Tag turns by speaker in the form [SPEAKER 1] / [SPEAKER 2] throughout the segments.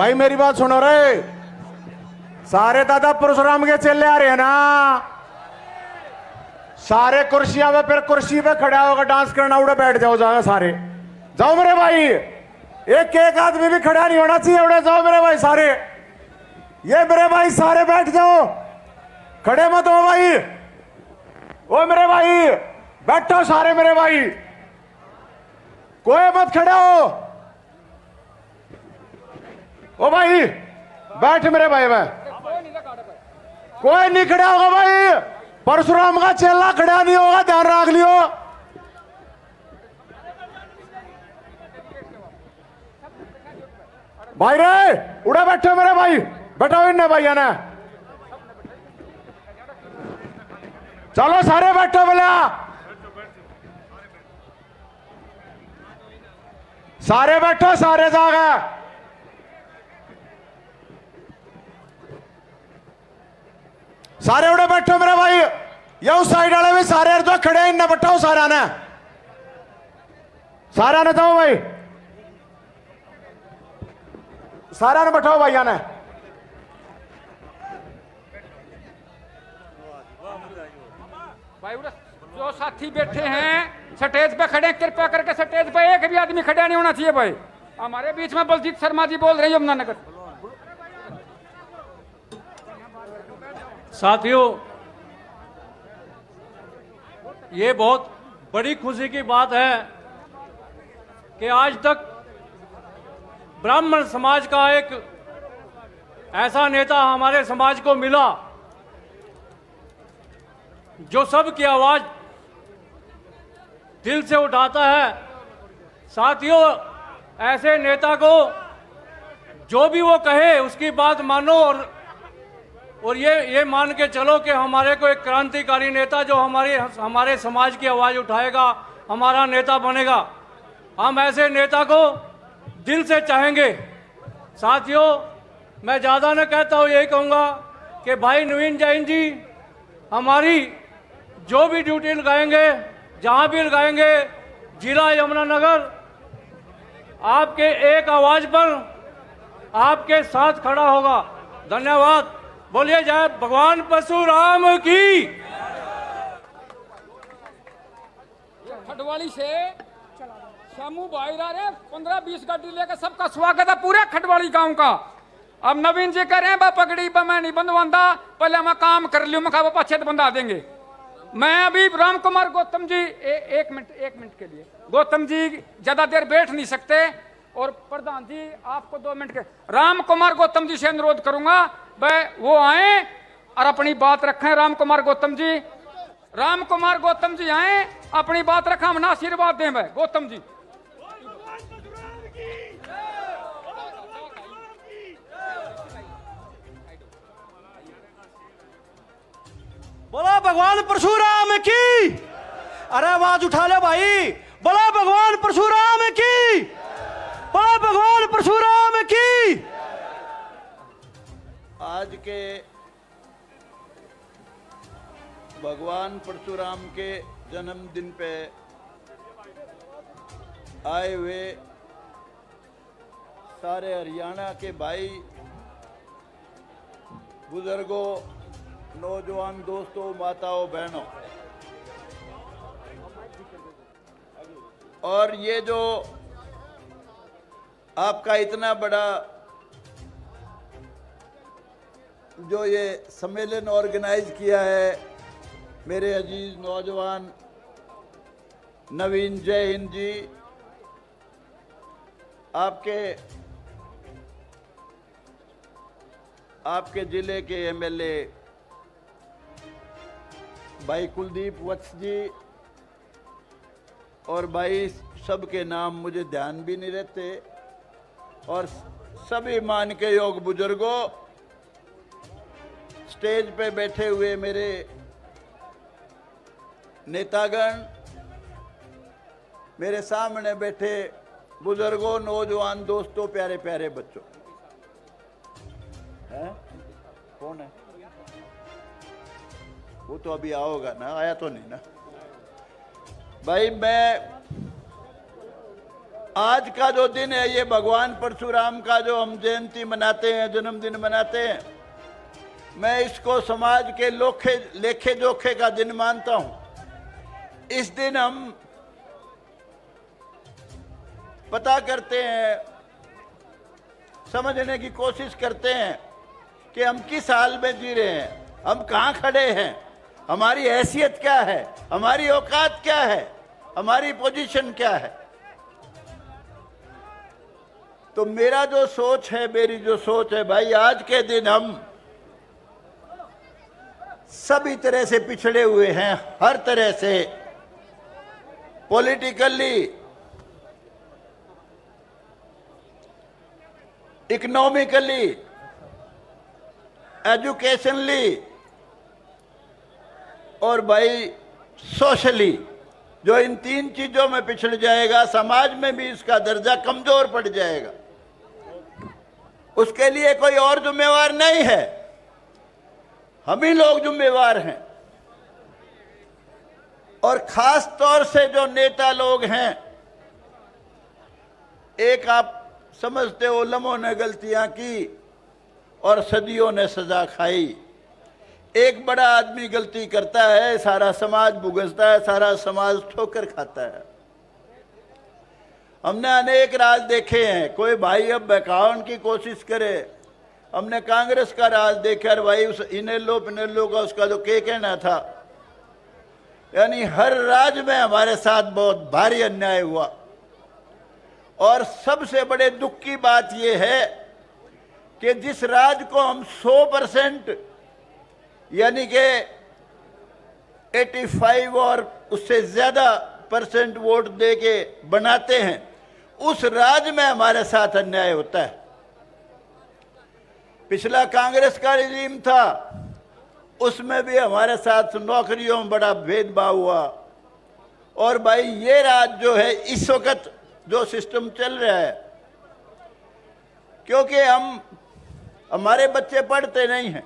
[SPEAKER 1] भाई मेरी बात सुनो रे, सारे दादा परशुराम के चेले आ रहे हैं ना, सारे कुर्सियां पे, फिर कुर्सी पे खड़ा होकर डांस करना, उड़े बैठ जाओ, जाओ सारे जाओ मेरे भाई, एक एक आदमी भी खड़ा नहीं होना चाहिए, उड़े जाओ मेरे भाई सारे, ये मेरे भाई सारे बैठ जाओ, खड़े मत हो भाई, ओ मेरे भाई बैठो सारे मेरे भाई, कोई मत खड़े हो, ओ भाई बैठ मेरे भाई, मैं कोई नहीं खड़ा होगा भाई, परशुराम का चेला खड़ा नहीं होगा, ध्यान रख लियो। भाई रे उड़ा बैठो मेरे भाई, बैठो इन भैया ने, चलो सारे बैठो बोला, सारे बैठो, सारे जागा, सारे उड़े बैठो मेरे भाई, ये उस साइड वाले भी सारे जो खड़े हैं इन्हें बैठाओ, सारा ने, सारा ने जाओ भाई, सारा ने बैठाओ भैया ने,
[SPEAKER 2] भाई जो साथी बैठे हैं स्टेज पे खड़े, कृपया करके स्टेज पे एक भी आदमी खड़ा नहीं होना चाहिए भाई। हमारे बीच में बलजीत शर्मा जी बोल रहे हैं यमुनानगर।
[SPEAKER 3] साथियों, ये बहुत बड़ी खुशी की बात है कि आज तक ब्राह्मण समाज का एक ऐसा नेता हमारे समाज को मिला जो सबकी आवाज दिल से उठाता है। साथियों, ऐसे नेता को जो भी वो कहे उसकी बात मानो और ये मान के चलो कि हमारे को एक क्रांतिकारी नेता जो हमारे समाज की आवाज़ उठाएगा, हमारा नेता बनेगा। हम ऐसे नेता को दिल से चाहेंगे। साथियों, मैं ज़्यादा न कहता हूँ, यही कहूँगा कि भाई नवीन जैन जी हमारी जो भी ड्यूटी लगाएंगे, जहाँ भी लगाएंगे, जिला यमुनानगर आपके एक आवाज़ पर आपके साथ खड़ा होगा। धन्यवाद। बोलिए जय भगवान परशुराम की।
[SPEAKER 2] खटवाली से शामू भाई रहे 15-20 गाड़ी लेकर, सबका स्वागत है पूरे खटवाली गांव का। अब नवीन जी कह रहे हैं बा पगड़ी पर मैं नहीं बंधवांदा, पहले मैं काम कर लियो, मैं खावा पछेत बंधा देंगे। मैं अभी राम कुमार गौतम जी एक मिनट के लिए, गौतम जी ज्यादा देर बैठ नहीं सकते, और प्रधान जी आपको 2 मिनट के, राम कुमार गौतम जी से अनुरोध करूंगा वह वो आए और अपनी बात रखें। राम कुमार गौतम जी आए, अपनी बात रखें, हम ना आशीर्वाद दें भाई गौतम जी।
[SPEAKER 4] बोला भगवान परशुराम की। अरे आवाज उठा ले भाई, बोला भगवान परशुराम की, बोला भगवान परशुराम की।
[SPEAKER 5] आज के भगवान परशुराम के जन्मदिन पे आए हुए सारे हरियाणा के भाई, बुजुर्गों, नौजवान दोस्तों, माताओं, बहनों, और ये जो आपका इतना बड़ा जो ये सम्मेलन ऑर्गेनाइज किया है, मेरे अजीज नौजवान नवीन जय हिंद जी, आपके जिले के एमएलए भाई कुलदीप वत्स जी, और भाई सबके नाम मुझे ध्यान भी नहीं रहते, और सभी मान के योग बुजुर्गों, स्टेज पे बैठे हुए मेरे नेतागण, मेरे सामने बैठे बुजुर्गों, नौजवान दोस्तों, प्यारे प्यारे बच्चों, हैं? कौन है वो? तो अभी आओगा ना, आया तो नहीं ना भाई। मैं आज का जो दिन है ये भगवान परशुराम का जो हम जयंती मनाते हैं, जन्मदिन मनाते हैं, मैं इसको समाज के लेखे जोखे का दिन मानता हूं। इस दिन हम पता करते हैं, समझने की कोशिश करते हैं कि हम किस हाल में जी रहे हैं, हम कहां खड़े हैं, हमारी हैसियत क्या है, हमारी औकात क्या है, हमारी पोजीशन क्या है। तो मेरा जो सोच है, मेरी जो सोच है भाई, आज के दिन हम सभी तरह से पिछड़े हुए हैं, हर तरह से, पॉलिटिकली, इकोनॉमिकली, एजुकेशनली और भाई सोशली। जो इन 3 चीजों में पिछड़ जाएगा, समाज में भी इसका दर्जा कमजोर पड़ जाएगा। उसके लिए कोई और जिम्मेवार नहीं है, हम ही लोग जिम्मेवार हैं। और खास तौर से जो नेता लोग हैं, एक आप समझते हो उलमों ने गलतियां की और सदियों ने सजा खाई। एक बड़ा आदमी गलती करता है, सारा समाज भुगतता है, सारा समाज ठोकर खाता है। हमने अनेक राज देखे हैं, कोई भाई अब बहकावन की कोशिश करे। हमने कांग्रेस का राज देखा, भाई उस इनेलो पिनेलो का उसका जो के कहना था, यानी हर राज में हमारे साथ बहुत भारी अन्याय हुआ। और सबसे बड़े दुख की बात यह है कि जिस राज को हम 100% यानी कि 85 और उससे ज्यादा % वोट दे के बनाते हैं, उस राज में हमारे साथ अन्याय होता है। पिछला कांग्रेस का रिजीम था, उसमें भी हमारे साथ नौकरियों में बड़ा भेदभाव हुआ। और भाई ये राज जो है, इस वक्त जो सिस्टम चल रहा है, क्योंकि हमारे बच्चे पढ़ते नहीं हैं,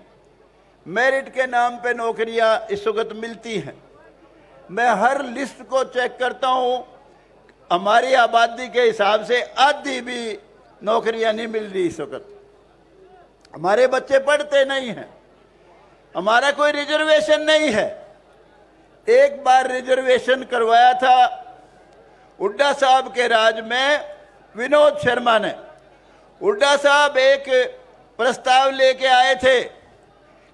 [SPEAKER 5] मेरिट के नाम पे नौकरियां इस वक्त मिलती हैं। मैं हर लिस्ट को चेक करता हूं, हमारी आबादी के हिसाब से आधी भी नौकरियां नहीं मिल रही इस वक्त। हमारे बच्चे पढ़ते नहीं हैं, हमारा कोई रिजर्वेशन नहीं है। एक बार रिजर्वेशन करवाया था हुड्डा साहब के राज में, विनोद शर्मा ने। हुड्डा साहब एक प्रस्ताव लेके आए थे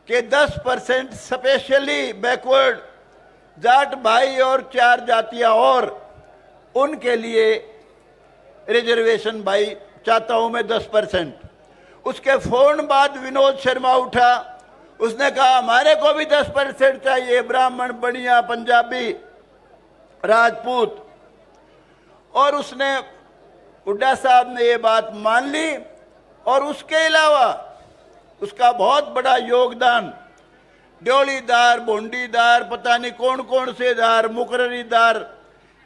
[SPEAKER 5] कि 10% स्पेशली बैकवर्ड जाट भाई और 4 जातियां और, उनके लिए रिजर्वेशन भाई चाहता हूं मैं 10%। उसके फौरन बाद विनोद शर्मा उठा, उसने कहा हमारे को भी 10% चाहिए, ब्राह्मण, बनिया, पंजाबी, राजपूत। और उसने, हुड्डा साहब ने ये बात मान ली। और उसके अलावा उसका बहुत बड़ा योगदान ड्योलीदार, भोंडीदार, पता नहीं कौन कौन से दार, मुकर्रीदार,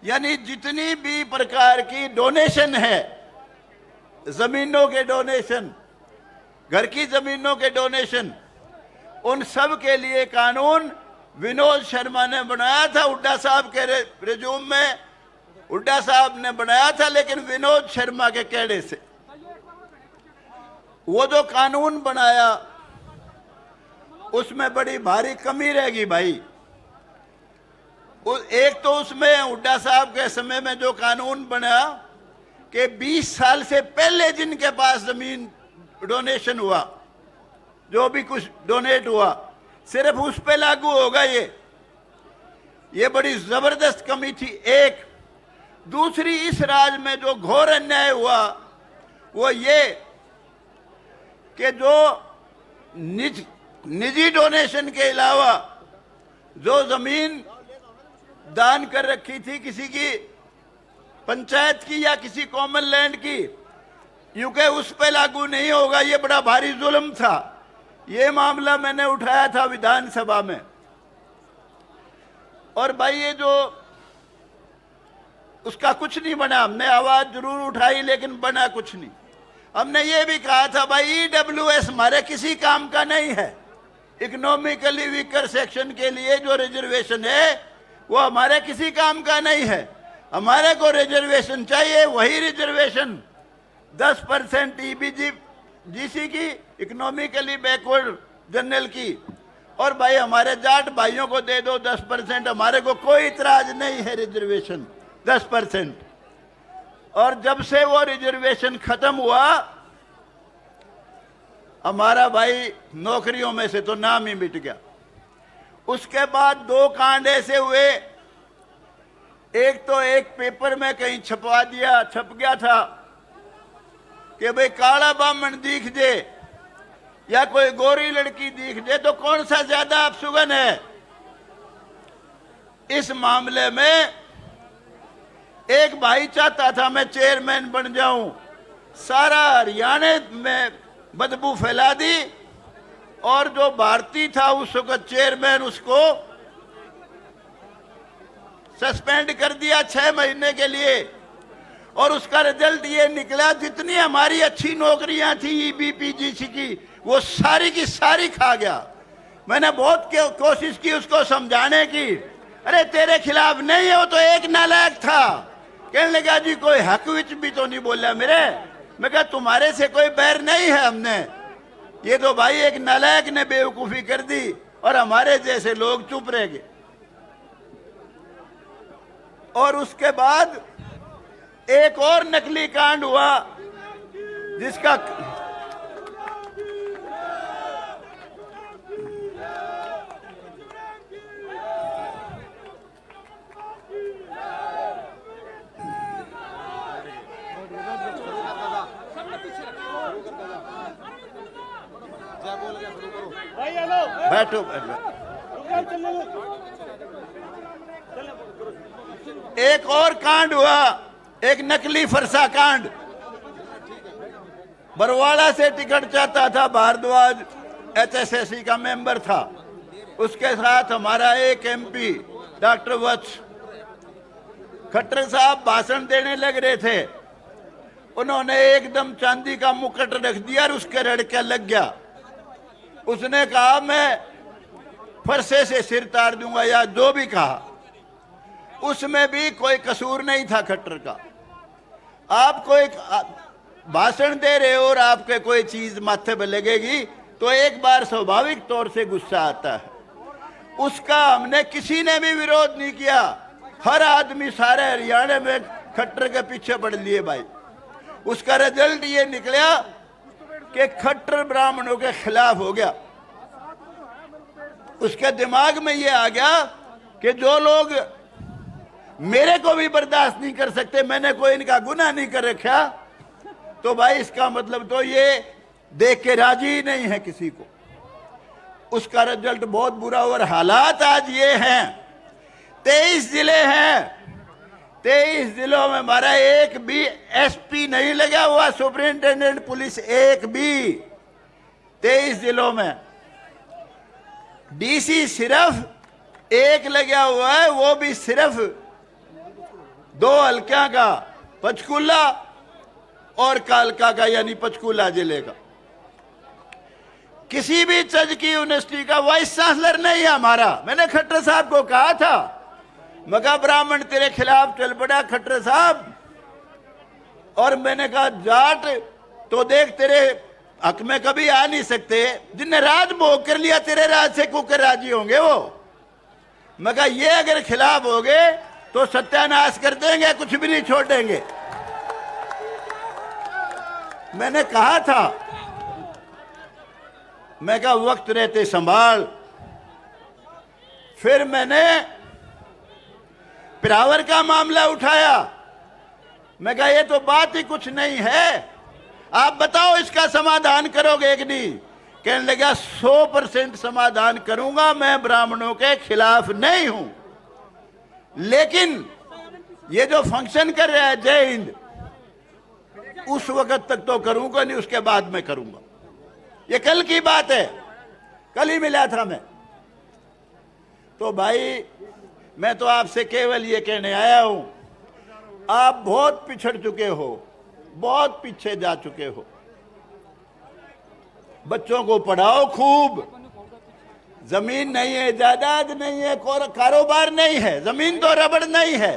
[SPEAKER 5] यानी जितनी भी प्रकार की डोनेशन है, जमीनों के डोनेशन, घर की जमीनों के डोनेशन, उन सब के लिए कानून विनोद शर्मा ने बनाया था। हुड्डा साहब के रिज्यूम में हुड्डा साहब ने बनाया था, लेकिन विनोद शर्मा के कहने से। वो जो कानून बनाया उसमें बड़ी भारी कमी रहेगी भाई। एक तो उसमें हुड्डा साहब के समय में जो कानून बना कि 20 साल से पहले जिनके पास जमीन डोनेशन हुआ, जो भी कुछ डोनेट हुआ, सिर्फ उस पे लागू होगा। ये बड़ी जबरदस्त कमी थी। एक दूसरी, इस राज में जो घोर अन्याय हुआ वो ये कि जो निजी डोनेशन के अलावा जो जमीन दान कर रखी थी किसी की पंचायत की या किसी कॉमन लैंड की, यूके उस पे लागू नहीं होगा। ये बड़ा भारी जुल्म था। ये मामला मैंने उठाया था विधानसभा में। और भाई ये जो उसका कुछ नहीं बना, हमने आवाज जरूर उठाई लेकिन बना कुछ नहीं। हमने ये भी कहा था भाई EWS हमारे किसी काम का नहीं है। इकोनॉमिकली वीकर सेक्शन के लिए जो रिजर्वेशन है वो हमारे किसी काम का नहीं है। हमारे को रिजर्वेशन चाहिए, वही रिजर्वेशन 10% ईबीजी जीसी की, इकोनॉमिकली बैकवर्ड जनरल की, और भाई हमारे जाट भाइयों को दे दो 10%, हमारे को कोई इतराज नहीं है रिजर्वेशन 10%। और जब से वो रिजर्वेशन खत्म हुआ, हमारा भाई नौकरियों में से तो नाम ही मिट गया। उसके बाद 2 कांड ऐसे हुए, एक तो एक पेपर में कहीं छप गया था कि भाई काला ब्राह्मण दिख जे या कोई गोरी लड़की दिख जे तो कौन सा ज्यादा अपसुगन है। इस मामले में एक भाई चाहता था मैं चेयरमैन बन जाऊं, सारा हरियाणा में बदबू फैला दी, और जो भारती था उस वक्त चेयरमैन, उसको सस्पेंड कर दिया 6 महीने के लिए। और उसका रिजल्ट ये निकला, जितनी हमारी अच्छी नौकरियां थी ईबीपीजीसी की, वो सारी की सारी खा गया। मैंने बहुत कोशिश की उसको समझाने की, अरे तेरे खिलाफ नहीं है, वो तो एक नालायक था। कहने लगा जी कोई हक विच भी तो नहीं बोला मेरे। मैं कहा तुम्हारे से कोई बैर नहीं है हमने, ये तो भाई एक नालायक ने बेवकूफी कर दी और हमारे जैसे लोग चुप रह गए। और उसके बाद एक और नकली कांड हुआ जिसका बैठो एक और कांड हुआ, एक नकली फरसा कांड। बरवाड़ा से टिकट चाहता था भारद्वाज, एचएसएससी का मेंबर था, उसके साथ हमारा एक एमपी डॉक्टर वत्स। खट्टर साहब भाषण देने लग रहे थे, उन्होंने एकदम चांदी का मुकुट रख दिया और उसके रड़का लग गया। उसने कहा मैं फरसे से सिर तार दूंगा या जो भी कहा, उसमें भी कोई कसूर नहीं था खट्टर का। आप कोई भाषण दे रहे हो और आपके कोई चीज माथे पे लगेगी तो एक बार स्वाभाविक तौर से गुस्सा आता है। उसका हमने किसी ने भी विरोध नहीं किया, हर आदमी सारे हरियाणा में खट्टर के पीछे पड़ लिए भाई। उसका रिजल्ट ये निकला कि खट्टर ब्राह्मणों के खिलाफ हो गया। उसके दिमाग में ये आ गया कि जो लोग मेरे को भी बर्दाश्त नहीं कर सकते, मैंने कोई इनका गुनाह नहीं कर रखा, तो भाई इसका मतलब तो ये देख के राजी नहीं है किसी को। उसका रिजल्ट बहुत बुरा। और हालात आज ये हैं, 23 जिले हैं, 23 जिलों में हमारा एक भी एसपी नहीं लगा हुआ, सुपरिंटेंडेंट पुलिस एक भी 23 जिलों में। डीसी सिर्फ एक लगा हुआ है, वो भी सिर्फ 2 हल्का का, पंचकूला और कालका का, यानी पंचकूला जिले का। किसी भी चज की यूनिवर्सिटी का वाइस चांसलर नहीं है हमारा। मैंने खट्टर साहब को कहा था, मगा ब्राह्मण तेरे खिलाफ चल पड़ा खट्टर साहब, और मैंने कहा जाट तो देख तेरे हक में कभी आ नहीं सकते, जिनने राज भोग कर लिया तेरे राज से कुकर राजी होंगे वो। मगर ये अगर खिलाफ हो गए तो सत्यानाश कर देंगे, कुछ भी नहीं छोड़ेंगे। मैंने कहा था, मैं कहा वक्त रहते संभाल। फिर मैंने पिरावर का मामला उठाया, मैं कहा ये तो बात ही कुछ नहीं है, आप बताओ इसका समाधान करोगे कि नहीं। कहने लगा 100% समाधान करूंगा, मैं ब्राह्मणों के खिलाफ नहीं हूं, लेकिन ये जो फंक्शन कर रहा है जय हिंद, उस वक्त तक तो करूंगा नहीं, उसके बाद में करूंगा। ये कल की बात है, कल ही मिला था मैं। तो भाई मैं तो आपसे केवल ये कहने आया हूं, आप बहुत पिछड़ चुके हो, बहुत पीछे जा चुके हो। बच्चों को पढ़ाओ खूब, जमीन नहीं है, जायदाद नहीं है, कारोबार नहीं है, जमीन तो रबड़ नहीं है,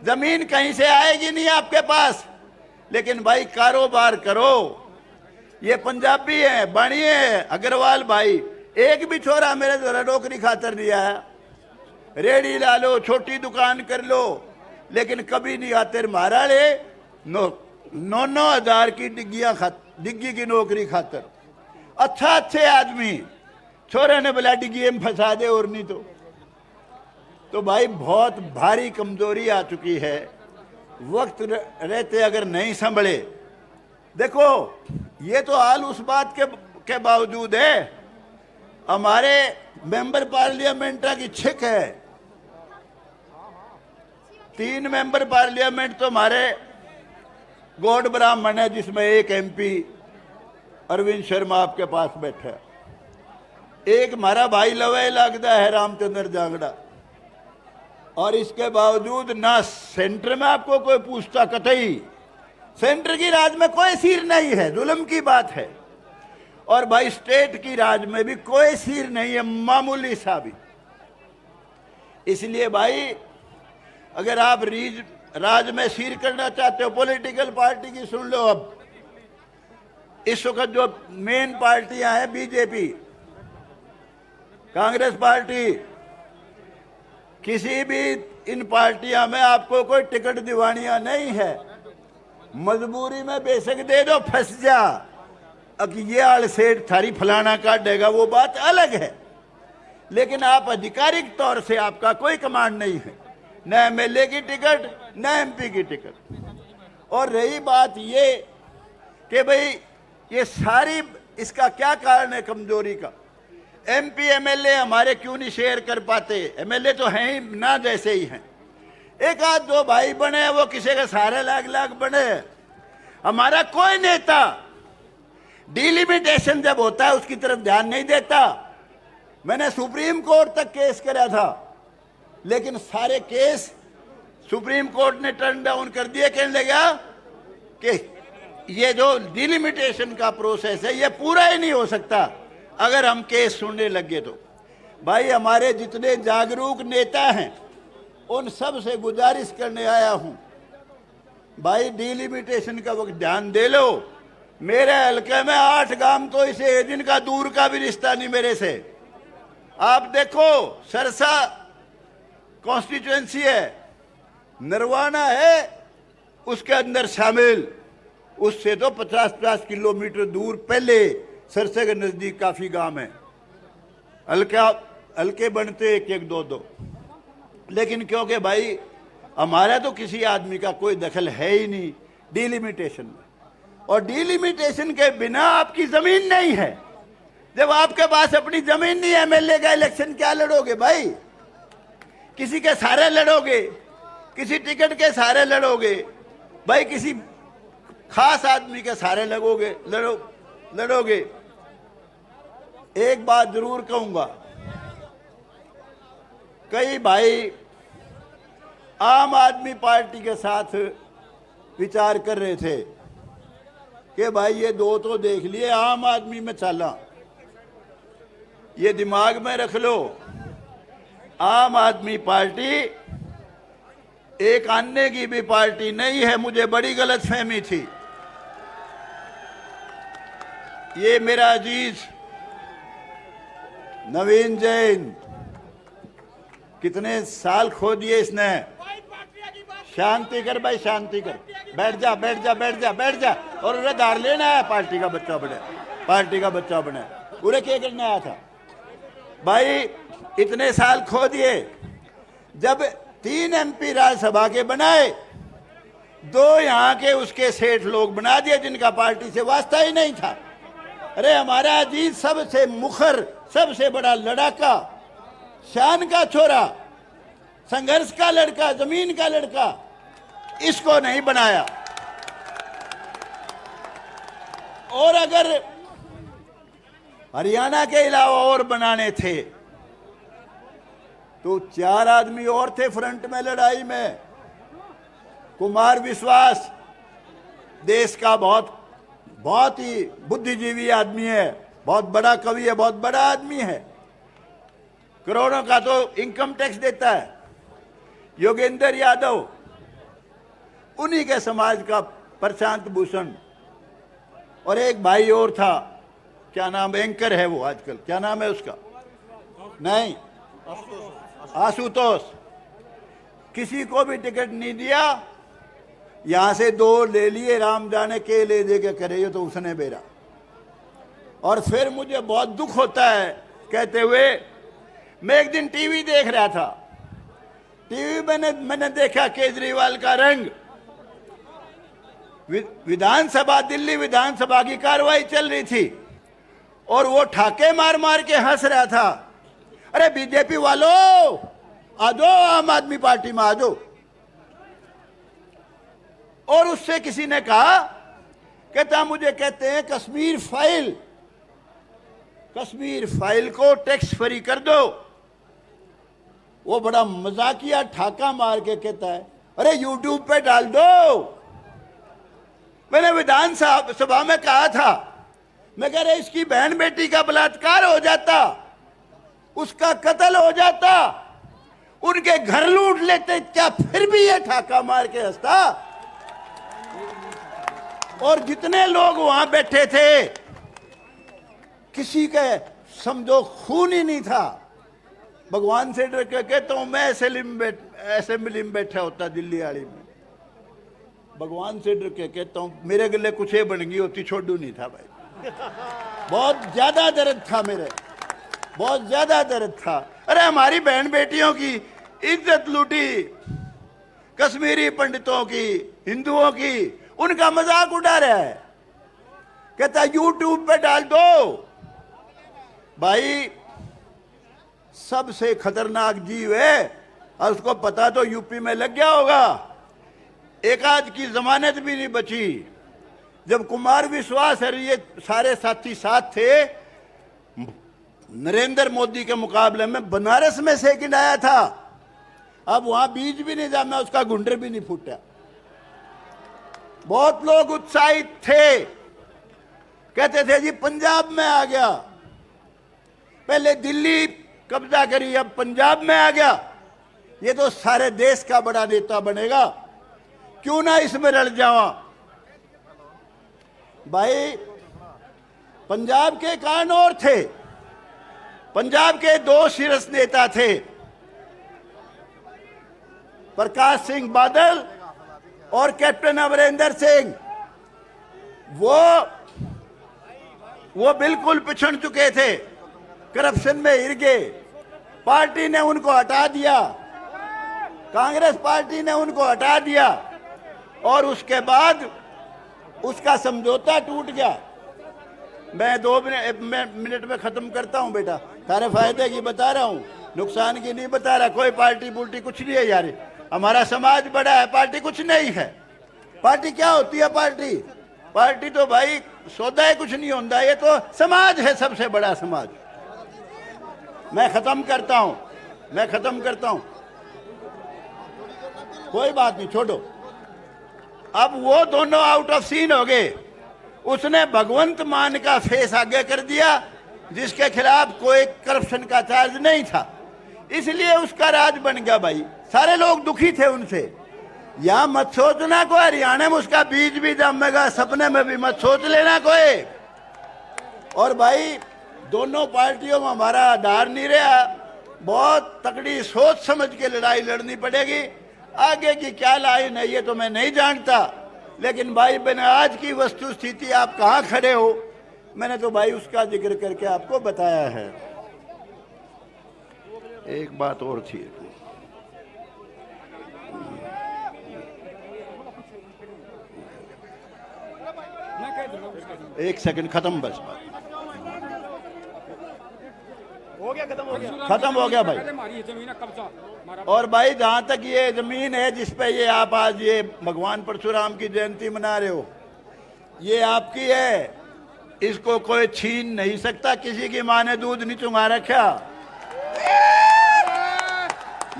[SPEAKER 5] जमीन कहीं से आएगी नहीं आपके पास, लेकिन भाई कारोबार करो। ये पंजाबी है, बाणी है, अग्रवाल भाई, एक भी छोरा मेरे द्वारा नौकरी खातर नहीं आया। रेडी ला लो, छोटी दुकान कर लो, लेकिन कभी नहीं आते महाराड़े 9,000 की डिग्गी की नौकरी खातर। अच्छा अच्छे आदमी छोरे ने बोला डिग्गी में फंसा दे और नहीं तो भाई बहुत भारी कमजोरी आ चुकी है। वक्त रहते अगर नहीं संभले, देखो ये तो हाल उस बात के बावजूद है हमारे मेंबर पार्लियामेंट की छिक है। 3 मेंबर पार्लियामेंट तो हमारे गौड़ ब्राह्मण है, जिसमें एक MP अरविंद शर्मा आपके पास बैठा है, एक हमारा भाई लवे लगता है रामचंद्र जांगड़ा। और इसके बावजूद ना सेंटर में आपको कोई पूछता, कतई सेंटर की राज में कोई सिर नहीं है, जुल्म की बात है। और भाई स्टेट की राज में भी कोई सिर नहीं है, मामूली सा भी। इसलिए भाई अगर आप राज में सिर करना चाहते हो, पॉलिटिकल पार्टी की सुन लो। अब इस वक्त जो मेन पार्टियां हैं, बीजेपी, कांग्रेस पार्टी, किसी भी इन पार्टियां में आपको कोई टिकट दिवानियां नहीं है। मजबूरी में बेशक दे दो, फंस जा। अब ये आल सेठ थारी फलाना काट देगा, वो बात अलग है, लेकिन आप आधिकारिक तौर से आपका कोई कमांड नहीं है, न MLA की टिकट न MP की टिकट। और रही बात ये कि भाई ये सारी, इसका क्या कारण है कमजोरी का? MP MLA हमारे क्यों नहीं शेयर कर पाते? MLA तो हैं ही ना, जैसे ही हैं। एक आध दो भाई बने, वो किसी के सारे लाख बने। हमारा कोई नेता डिलिमिटेशन जब होता है उसकी तरफ ध्यान नहीं देता। मैंने सुप्रीम कोर्ट तक केस करा था, लेकिन सारे केस सुप्रीम कोर्ट ने टर्न डाउन कर दिए। कहने लगा कि ये जो डिलिमिटेशन का प्रोसेस है ये पूरा ही नहीं हो सकता अगर हम केस सुनने लगे तो। भाई हमारे जितने जागरूक नेता हैं उन सब से गुजारिश करने आया हूं, भाई डिलिमिटेशन का वक्त ध्यान दे लो। मेरे हल्के में 8 गांव तो इसे दिन का दूर का भी रिश्ता नहीं मेरे से। आप देखो सरसा कॉन्स्टिट्यूएंसी है, नरवाना है उसके अंदर शामिल, उससे तो 50-50 किलोमीटर दूर पहले सरसे के नजदीक काफी गांव है। हल्के बनते 1-1, 2-2, लेकिन क्योंकि भाई हमारा तो किसी आदमी का कोई दखल है ही नहीं डिलिमिटेशन में। और डिलिमिटेशन के बिना आपकी जमीन नहीं है। जब आपके पास अपनी जमीन नहीं है, MLA का इलेक्शन क्या लड़ोगे भाई? किसी के सहारे लड़ोगे, किसी टिकट के सहारे लड़ोगे, भाई किसी खास आदमी के सहारे लड़ोगे। एक बात जरूर कहूंगा, कई भाई आम आदमी पार्टी के साथ विचार कर रहे थे कि भाई ये 2 तो देख लिए, आम आदमी में चला। ये दिमाग में रख लो, आम आदमी पार्टी एक अन्य की भी पार्टी नहीं है। मुझे बड़ी गलतफहमी थी। ये मेरा अजीज नवीन जैन, कितने साल खो दिए इसने। शांति कर भाई, शांति कर, बैठ जा बैठ जा बैठ जा बैठ जा। और उन्हें धार लेना है, पार्टी का बच्चा बने, पार्टी का बच्चा बने। उन्हें क्या करने आया था भाई? इतने साल खो दिए। जब 3 MP राज्यसभा के बनाए, 2 यहाँ के उसके सेठ लोग बना दिए जिनका पार्टी से वास्ता ही नहीं था। अरे हमारा अजीज सबसे मुखर, सबसे बड़ा लड़ाका, शान का छोरा, संघर्ष का लड़का, जमीन का लड़का, इसको नहीं बनाया। और अगर हरियाणा के अलावा और बनाने थे तो 4 आदमी और थे फ्रंट में लड़ाई में। कुमार विश्वास देश का बहुत ही बुद्धिजीवी आदमी है, बहुत बड़ा कवि है, बहुत बड़ा आदमी है, करोड़ों का तो इनकम टैक्स देता है। योगेंद्र यादव उन्हीं के समाज का प्रशांत भूषण, और एक भाई और था, क्या नाम, एंकर है वो आजकल, क्या नाम है उसका, नहीं, आशुतोष। किसी को भी टिकट नहीं दिया, यहां से 2 ले लिए, राम जाने के ले दे के करे, ये तो उसने बेरा। और फिर मुझे बहुत दुख होता है कहते हुए, मैं एक दिन टीवी देख रहा था, टीवी मैंने देखा केजरीवाल का रंग, विधानसभा, दिल्ली विधानसभा की कार्रवाई चल रही थी और वो ठाके मार मार के हंस रहा था। अरे बीजेपी वालों आ जाओ, आम आदमी पार्टी में आ जाओ। और उससे किसी ने कहा, कहता मुझे कहते हैं कश्मीर फाइल को टैक्स फ्री कर दो। वो बड़ा मजाकिया ठाका मार के कहता है, अरे यूट्यूब पे डाल दो। मैंने विधानसभा में कहा था, मैं कह रहा इसकी बहन बेटी का बलात्कार हो जाता, उसका कत्ल हो जाता, उनके घर लूट लेते, क्या फिर भी ये ठाका मार के हंसता? और जितने लोग वहां बैठे थे, किसी के समझो खून ही नहीं था। भगवान से डर के कहता हूं, मैं असेंबली में बैठा होता दिल्ली आड़ी में, भगवान से डर के कहता हूं, मेरे गले कुछ बन गई होती, छोड़ू नहीं था भाई। बहुत ज्यादा दर्द था मेरे, बहुत ज्यादा दर्द था। अरे हमारी बहन बेटियों की इज्जत लूटी, कश्मीरी पंडितों की, हिंदुओं की, उनका मजाक उड़ा रहा है। कहता यूट्यूब पे डाल दो। भाई सबसे खतरनाक जीव है, और उसको पता तो यूपी में लग गया होगा। एक आज की जमानत भी नहीं बची। जब कुमार विश्वास और ये सारे साथी साथ थे, नरेंद्र मोदी के मुकाबले में बनारस में सेकंड आया था। अब वहां बीज भी नहीं जामा, उसका गुंडर भी नहीं फूटा। बहुत लोग उत्साहित थे, कहते थे जी पंजाब में आ गया, पहले दिल्ली कब्जा करी, अब पंजाब में आ गया, ये तो सारे देश का बड़ा नेता बनेगा, क्यों ना इसमें लड़ जावा। भाई पंजाब के कान और थे, पंजाब के 2 शीर्ष नेता थे, प्रकाश सिंह बादल और कैप्टन अमरिंदर सिंह। वो बिल्कुल पिछड़ चुके थे, करप्शन में हिर गए। पार्टी ने उनको हटा दिया, कांग्रेस पार्टी ने उनको हटा दिया, और उसके बाद उसका समझौता टूट गया। मैं 2 मिनट में खत्म करता हूं बेटा, तारे फायदे की बता रहा हूं, नुकसान की नहीं बता रहा। कोई पार्टी पुल्टी कुछ नहीं है यार, हमारा समाज बड़ा है, पार्टी कुछ नहीं है। पार्टी क्या होती है? पार्टी तो भाई सौदा है, कुछ नहीं होता, ये तो समाज है, सबसे बड़ा समाज। मैं खत्म करता हूं, कोई बात नहीं, छोड़ो। अब वो दोनों आउट ऑफ सीन हो गए। उसने भगवंत मान का फेस आगे कर दिया, जिसके खिलाफ कोई करप्शन का चार्ज नहीं था, इसलिए उसका राज बन गया। भाई सारे लोग दुखी थे उनसे। यहां मत सोचना कोई हरियाणा में उसका बीज भी जमेगा, सपने में भी मत सोच लेना कोई। और भाई दोनों पार्टियों में हमारा आधार नहीं रहा, बहुत तकड़ी सोच समझ के लड़ाई लड़नी पड़ेगी। आगे की क्या लाइन है ये तो मैं नहीं जानता, लेकिन भाई मैंने आज की वस्तु स्थिति, आप कहाँ खड़े हो, मैंने तो भाई उसका जिक्र करके आपको बताया है। एक बात और थी, एक सेकंड, खत्म, बस बात खत्म हो गया भाई। और भाई जहां तक ये जमीन है जिस पे ये आप आज ये भगवान परशुराम की जयंती मना रहे हो, ये आपकी है, इसको कोई छीन नहीं सकता। किसी की माँ ने दूध नहीं चुंगा रखा,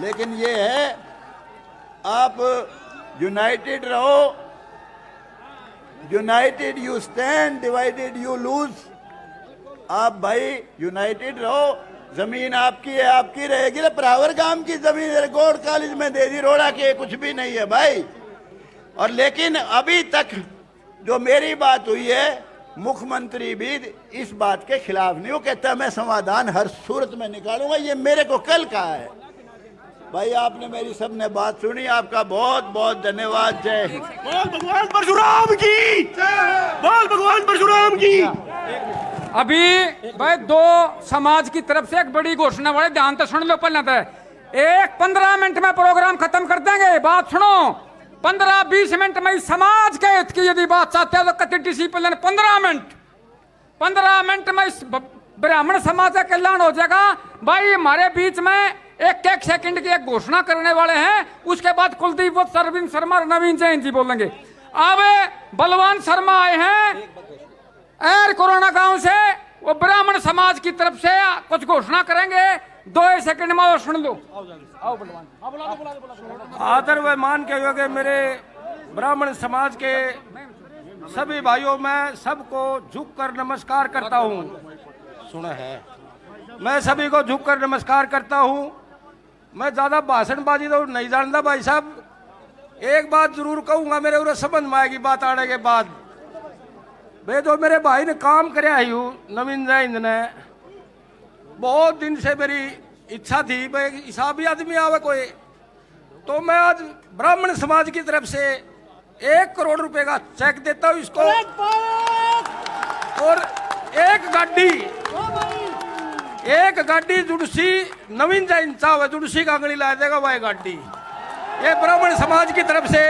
[SPEAKER 5] लेकिन ये है आप यूनाइटेड रहो। United you stand, divided you lose. आप भाई यूनाइटेड रहो। जमीन आपकी है, आपकी रहेगी। परावर गांव की जमीन गौड़ कॉलेज में दे दी, रोड़ा के कुछ भी नहीं है भाई। और लेकिन अभी तक जो मेरी बात हुई है, मुख्यमंत्री भी इस बात के खिलाफ नहीं। वो कहता है मैं समाधान हर सूरत में निकालूंगा। ये मेरे को कल कहा है। भाई आपने मेरी सबने बात सुनी, आपका बहुत बहुत धन्यवाद। जय हिंद।
[SPEAKER 4] बोल भगवान परशुराम की, बोल भगवान परशुराम की।
[SPEAKER 2] अभी भाई दो समाज की तरफ से एक बड़ी घोषणा वाले, ध्यान तो सुन लो पहले तो। एक 15 मिनट में प्रोग्राम खत्म कर देंगे। बात सुनो, 15-20 मिनट में समाज के हित की यदि बात चाहते हो तो कति डिसिप्लिन 15 मिनट में इस ब्राह्मण समाज का कल्याण हो जाएगा। भाई हमारे बीच में एक सेकंड की एक घोषणा करने वाले हैं, उसके बाद कुलदीप वत्स, अरविंद शर्मा और नवीन जैन जी बोलेंगे। अब बलवान शर्मा आए हैं एर कोरोना गांव से, वो ब्राह्मण समाज की तरफ से कुछ घोषणा करेंगे। 2 सेकंड में और सुन लो। आओ बलवान।
[SPEAKER 3] आदर व मान के योग्य मेरे ब्राह्मण समाज के सभी भाइयों, मैं सबको झुककर नमस्कार करता हूँ। सुना है, मैं सभी को झुककर नमस्कार करता हूँ। मैं ज्यादा भाषणबाजी तो नहीं जानता भाई साहब। एक बात जरूर कहूंगा, मेरे उरे समझ में आएगी बात आने के बाद। वे जो मेरे भाई ने काम कराया ही नवीन जैन ने, बहुत दिन से मेरी इच्छा थी भाई हिसाबी आदमी आवे कोई, तो मैं आज ब्राह्मण समाज की तरफ से 1 करोड़ रुपए का चेक देता हूँ इसको। और एक गाड़ी जुड़सी नवीन जैन चाव जुड़सी का अंगड़ी ला देगा भाई गाड़ी। ये ब्राह्मण समाज की तरफ से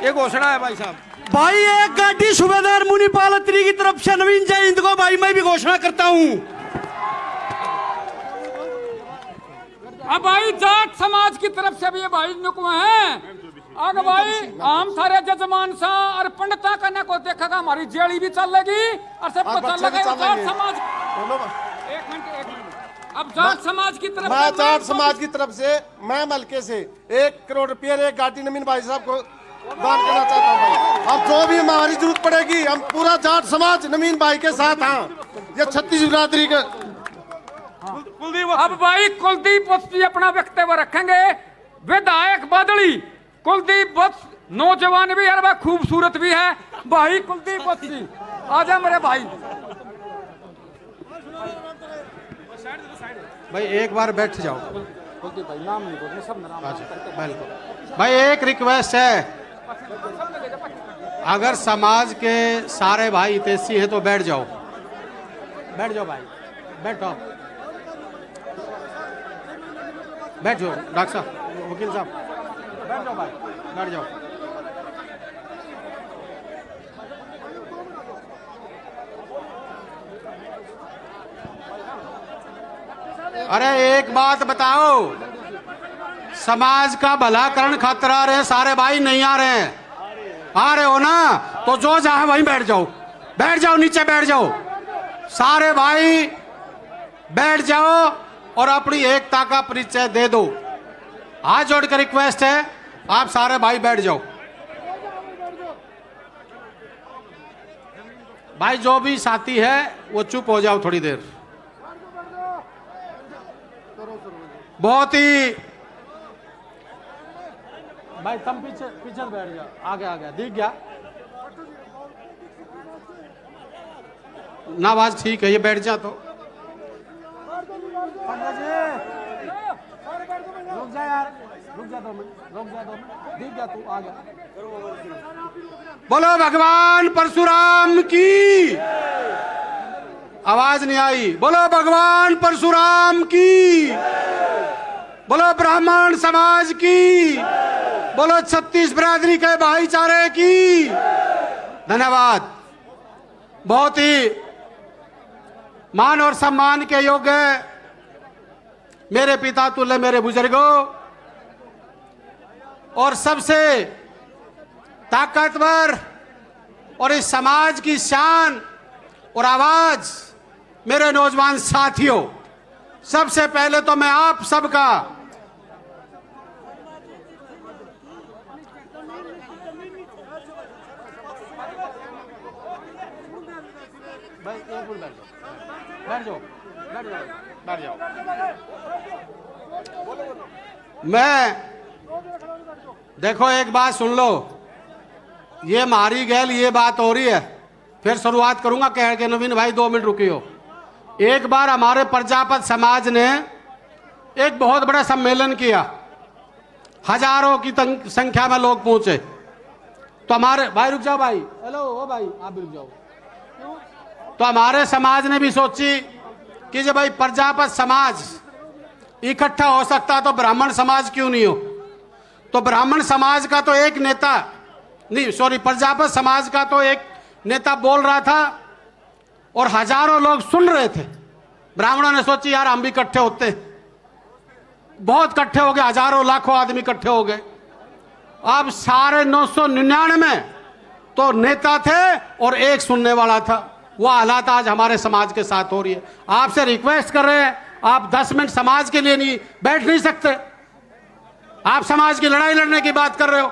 [SPEAKER 3] ये घोषणा है भाई साहब।
[SPEAKER 4] भाई एक गाड़ी सूबेदार मुनिपाल अत्री की तरफ से नवीन जयंत को भाई मैं भी घोषणा करता हूँ।
[SPEAKER 2] अब भाई जाट समाज की तरफ से भी ये भाई नुकवा हैं। अगर भाई हम सारे जजमान सा और पंडिता करने को देखेगा, हमारी जेड़ी भी चलेगी और सबको चलेगा। जाट समाज, एक मिनट। अब जाट समाज की तरफ,
[SPEAKER 1] मैं जाट समाज की तरफ से, मैं मलके से 1 करोड़ रुपये एक गाड़ी नवीन भाई साहब को दान करना चाहता हूँ भाई। अब जो भी हमारी जरूरत पड़ेगी, हम पूरा जाट समाज नवीन भाई के साथ हैं। ये 36 बिरादरी का।
[SPEAKER 2] अब भाई कुलदीप वत्स जी अपना वक्तव्य रखेंगे। विधायक बादली कुलदीप वत्स, नौजवान भी है, खूबसूरत भी है भाई। कुलदीप वत्स जी आजा मेरे भाई।
[SPEAKER 6] भाई एक बार बैठ जाओ।
[SPEAKER 2] कुलदीप भाई नाम नहीं बोलने, सब नाम
[SPEAKER 6] बिल्कुल भाई। एक रिक्वेस्ट है, अगर समाज के सारे भाई हितैषी हैं तो बैठ जाओ। बैठ जाओ भाई, बैठो, बैठ जाओ। डॉक्टर साहब, वकील साहब, बैठ जाओ भाई, बैठ जाओ। अरे एक बात बताओ, समाज का भला करण खातिर आ रहे हैं सारे भाई, नहीं आ रहे हैं? आ रहे हो ना? तो जो जहां वहीं बैठ जाओ, बैठ जाओ, नीचे बैठ जाओ। सारे भाई बैठ जाओ और अपनी एकता का परिचय दे दो। हाथ जोड़कर रिक्वेस्ट है, आप सारे भाई बैठ जाओ। भाई जो भी साथी है वो चुप हो जाओ थोड़ी देर। बहुत ही भाई तुम पीछे पीछे बैठ गया, आगे आ गया, दिख गया ना? आवाज ठीक है, ये बैठ जा। तो रुक जा यार, रुक जा 2 मिनट, रुक जा 2 मिनट, दिख गया, तू आ गया। बोलो भगवान परशुराम की। आवाज नहीं आई। बोलो भगवान परशुराम की। बोलो ब्राह्मण समाज की। बोलो 36 बिरादरी के भाईचारे की। धन्यवाद। बहुत ही मान और सम्मान के योग्य मेरे पिता तुल्य मेरे बुजुर्गों, और सबसे ताकतवर और इस समाज की शान और आवाज मेरे नौजवान साथियों, सबसे पहले तो मैं आप सबका बैठ जाओ। मैं देखो एक बात सुन लो, ये मारी गैल ये बात हो रही है। फिर शुरुआत करूंगा कह के नवीन भाई 2 मिनट रुकियो। एक बार हमारे प्रजापत समाज ने एक बहुत बड़ा सम्मेलन किया, हजारों की संख्या में लोग पहुंचे। तो हमारे भाई रुक जाओ भाई, हेलो ओ भाई आप भी रुक जाओ। तो हमारे समाज ने भी सोची कि जब भाई प्रजापत समाज इकट्ठा हो सकता तो ब्राह्मण समाज क्यों नहीं हो। तो ब्राह्मण समाज का तो एक नेता नहीं, सॉरी, प्रजापत समाज का तो एक नेता बोल रहा था और हजारों लोग सुन रहे थे। ब्राह्मणों ने सोची यार हम भी इकट्ठे होते, बहुत इकट्ठे हो गए, हजारों लाखों आदमी इकट्ठे हो गए। अब सारे 999 तो नेता थे और एक सुनने वाला था। वो हालात आज हमारे समाज के साथ हो रही है। आपसे रिक्वेस्ट कर रहे हैं, आप 10 मिनट समाज के लिए नहीं बैठ नहीं सकते? आप समाज की लड़ाई लड़ने की बात कर रहे हो।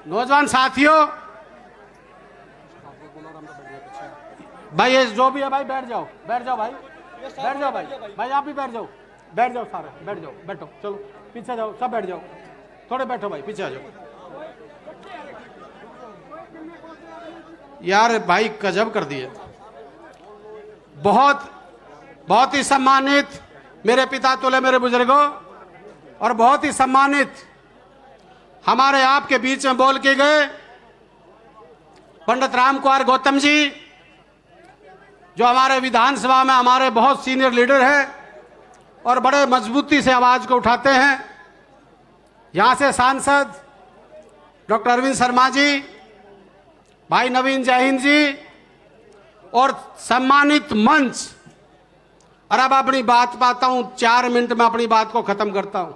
[SPEAKER 6] नौजवान साथियों, भाई ये जो भी है भाई बैठ जाओ, बैठ जाओ भाई, बैठ जाओ भाई, भाई आप भी बैठ जाओ, बैठ जाओ सारे, बैठ जाओ, बैठो, चलो पीछे जाओ, सब बैठ जाओ, थोड़े बैठो भाई, पीछे आ जाओ। यार भाई गजब कर दिए। बहुत बहुत ही सम्मानित मेरे पिता तुल्य मेरे बुजुर्गों, और बहुत ही सम्मानित हमारे आपके बीच में बोल के गए पंडित राम कुमार गौतम जी, जो हमारे विधानसभा में हमारे बहुत सीनियर लीडर हैं और बड़े मजबूती से आवाज को उठाते हैं। यहां से सांसद डॉक्टर अरविंद शर्मा जी, भाई नवीन जय हिंद जी, और सम्मानित मंच। और अब अपनी बात पाता हूं, 4 मिनट में अपनी बात को खत्म करता हूं।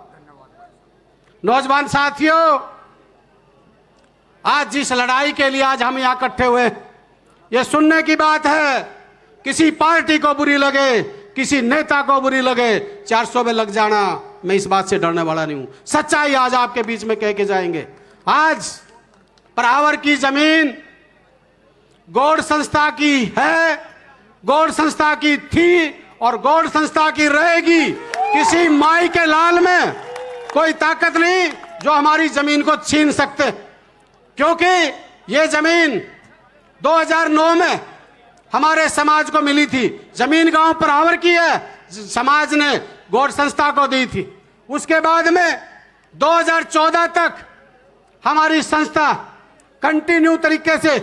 [SPEAKER 6] नौजवान साथियों, आज जिस लड़ाई के लिए आज हम यहां इकट्ठे हुए, यह सुनने की बात है। किसी पार्टी को बुरी लगे, किसी नेता को बुरी लगे, 400 में लग जाना, मैं इस बात से डरने वाला नहीं हूं। सच्चाई आज आपके बीच में कह के जाएंगे। आज परावर की जमीन गौड़ संस्था की है, गौड़ संस्था की थी और गौड़ संस्था की रहेगी। किसी माई के लाल में कोई ताकत नहीं जो हमारी जमीन को छीन सकते, क्योंकि ये जमीन 2009 में हमारे समाज को मिली थी। जमीन गांव परावर की है, समाज ने गौड़ संस्था को दी थी। उसके बाद में 2014 तक हमारी संस्था कंटिन्यू तरीके से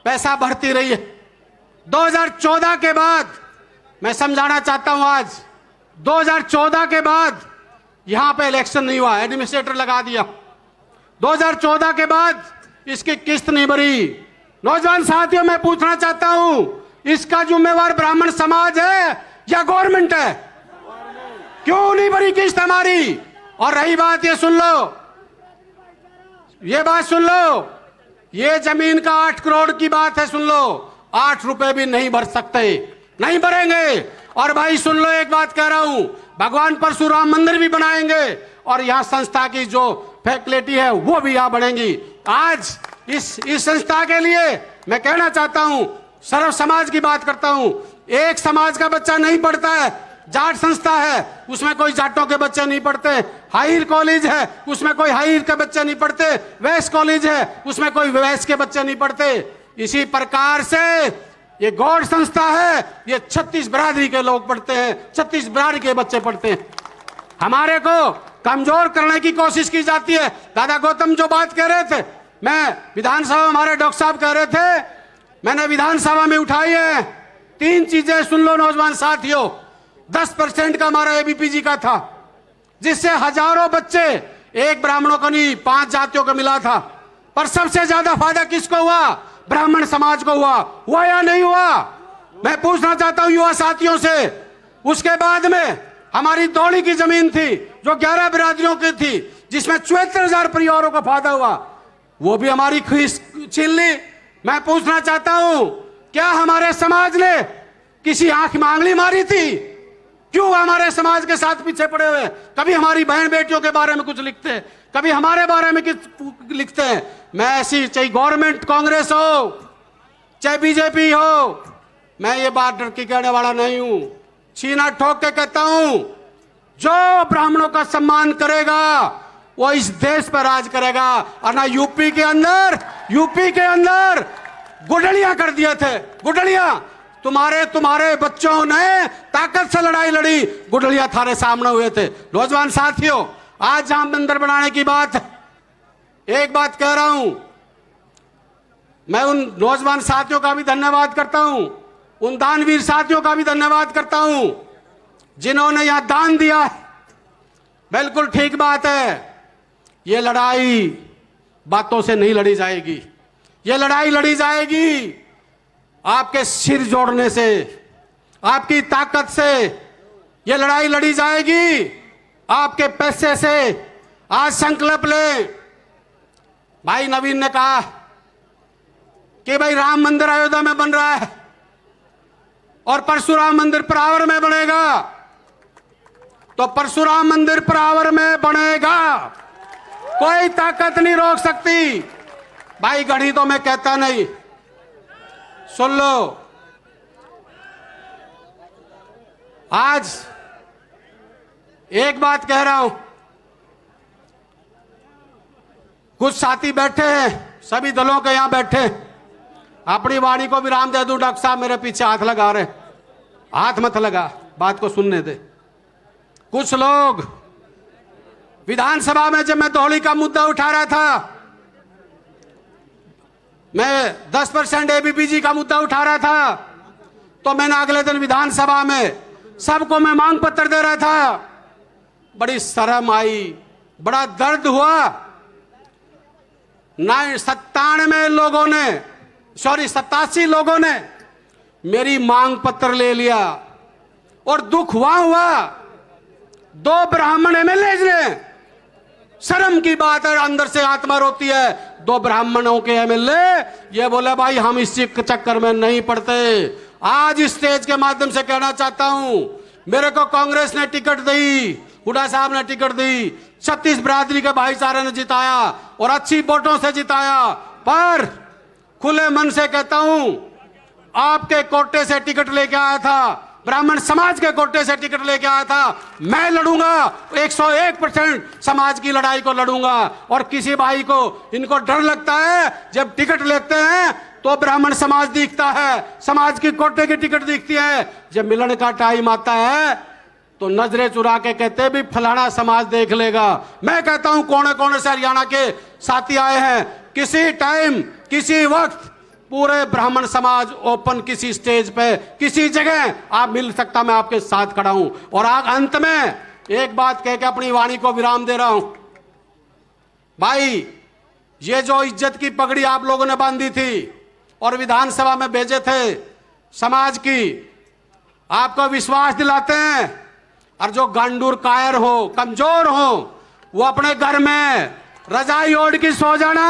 [SPEAKER 6] पैसा भरती रही है। 2014 के बाद मैं समझाना चाहता हूं, आज 2014 के बाद यहां पे इलेक्शन नहीं हुआ, एडमिनिस्ट्रेटर लगा दिया। 2014 के बाद इसकी किस्त नहीं भरी। नौजवान साथियों, मैं पूछना चाहता हूं, इसका जिम्मेवार ब्राह्मण समाज है या गवर्नमेंट है? क्यों नहीं भरी किस्त हमारी? और रही बात, ये सुन लो, ये बात सुन लो, ये जमीन का 8 करोड़ की बात है, सुन लो, 8 रुपए भी नहीं भर सकते, नहीं भरेंगे। और भाई सुन लो, एक बात कह रहा हूं, भगवान परशुराम मंदिर भी बनाएंगे और यहां संस्था की जो फैसिलिटी है वो भी यहां बढ़ेंगी। आज इस संस्था के लिए मैं कहना चाहता हूं, सर्व समाज की बात करता हूं, एक समाज का बच्चा नहीं पढ़ता है। जाट संस्था है, उसमें कोई जाटों के बच्चे नहीं पढ़ते। हायर कॉलेज है, उसमें कोई हायर के बच्चे नहीं पढ़ते। वैश्य कॉलेज है, उसमें कोई वैश्य के बच्चे नहीं पढ़ते। इसी प्रकार से ये गौड़ संस्था है, ये 36 बिरादरी के लोग पढ़ते हैं, 36 बिरादरी के बच्चे पढ़ते हैं। हमारे को कमजोर करने की कोशिश की जाती है। दादा गौतम जो बात कह रहे थे, मैं विधानसभा हमारे डॉक्टर साहब कह रहे थे, मैंने विधानसभा में उठाई है। 3 चीजें सुन लो नौजवान साथियों। 10% का हमारा एबीपीजी का था, जिससे हजारों बच्चे, एक ब्राह्मणों को नहीं 5 जातियों को मिला था। पर सबसे ज्यादा फायदा किसको हुआ? ब्राह्मण समाज को हुआ या नहीं हुआ? मैं पूछना चाहता हूं युवा साथियों से। उसके बाद में हमारी दौड़ी की जमीन थी जो 11 बिरादरियों की थी, जिसमें 74,000 परिवारों को फायदा हुआ, वो भी हमारी छीन ली। मैं पूछना चाहता हूं, क्या हमारे समाज ने किसी आंख में आंगली मारी थी? क्यों हमारे समाज के साथ पीछे पड़े हुए? कभी हमारी बहन बेटियों के बारे में कुछ लिखते हैं, कभी हमारे बारे में कुछ लिखते हैं। मैं ऐसी, चाहे गवर्नमेंट कांग्रेस हो चाहे बीजेपी हो, मैं ये बात डर के कहने वाला नहीं हूं। छीना ठोक के कहता हूं, जो ब्राह्मणों का सम्मान करेगा वो इस देश पर राज करेगा। और ना यूपी के अंदर गुडलियां कर दिए थे, गुडलियां। तुम्हारे बच्चों ने ताकत से लड़ाई लड़ी, गुडलियां थारे सामने हुए थे। नौजवान साथियों, आज जहां मंदिर बनाने की बात है, एक बात कह रहा हूं, मैं उन नौजवान साथियों का भी धन्यवाद करता हूं, उन दानवीर साथियों का भी धन्यवाद करता हूं जिन्होंने यहां दान दिया है। बिल्कुल ठीक बात है, ये लड़ाई बातों से नहीं लड़ी जाएगी, ये लड़ाई लड़ी जाएगी आपके सिर जोड़ने से, आपकी ताकत से। ये लड़ाई लड़ी जाएगी आपके पैसे से। आज संकल्प ले। भाई नवीन ने कहा कि भाई राम मंदिर अयोध्या में बन रहा है और परशुराम मंदिर परावर में बनेगा, तो परशुराम मंदिर परावर में बनेगा, कोई ताकत नहीं रोक सकती। भाई गढ़ी तो मैं कहता नहीं, सुन लो। आज एक बात कह रहा हूं, कुछ साथी बैठे हैं, सभी दलों के यहां बैठे, अपनी वाणी को विराम दे दूं। डॉक्टर साहब मेरे पीछे हाथ लगा रहे, हाथ मत लगा, बात को सुनने दे। कुछ लोग विधानसभा में जब मैं धौली का मुद्दा उठा रहा था, मैं 10% एबीपीजी का मुद्दा उठा रहा था, तो मैंने अगले दिन विधानसभा में सबको मैं मांग पत्र दे रहा था। बड़ी शर्म आई, बड़ा दर्द हुआ। 97 लोगों ने, 87 लोगों ने मेरी मांग पत्र ले लिया और दुख हुआ 2 ब्राह्मण एमएलए ने, शर्म की बात है, अंदर से आत्मा रोती है। 2 ब्राह्मणों के एमएलए ये बोले भाई हम इस चक्कर में नहीं पड़ते। आज इस स्टेज के माध्यम से कहना चाहता हूं, मेरे को कांग्रेस ने टिकट दी, हुड्डा साहब ने टिकट दी, 36 बिरादरी के भाईचारे ने जिताया और अच्छी वोटों से जिताया, पर खुले मन से कहता हूं, आपके कोटे से टिकट लेके आया था, ब्राह्मण समाज के कोटे से टिकट लेके आया था। मैं लड़ूंगा, 101% समाज की लड़ाई को लड़ूंगा। और किसी भाई को इनको डर लगता है, जब टिकट लेते हैं तो ब्राह्मण समाज दिखता है, समाज की कोटे की टिकट दिखती है। जब मिलन का टाइम आता है तो नजरें चुरा के कहते भी फलाना समाज देख लेगा। मैं कहता हूं कोने कोने से हरियाणा के साथी आए हैं, किसी टाइम किसी वक्त पूरे ब्राह्मण समाज ओपन किसी स्टेज पे किसी जगह आप मिल सकता, मैं आपके साथ खड़ा हूं। और आग अंत में एक बात कह के अपनी वाणी को विराम दे रहा हूं। भाई ये जो इज्जत की पगड़ी आप लोगों ने बांधी थी और विधानसभा में भेजे थे समाज की, आपको विश्वास दिलाते हैं। और जो गांडूर कायर हो, कमजोर हो, वो अपने घर में रजाई ओढ़ के सो जाना।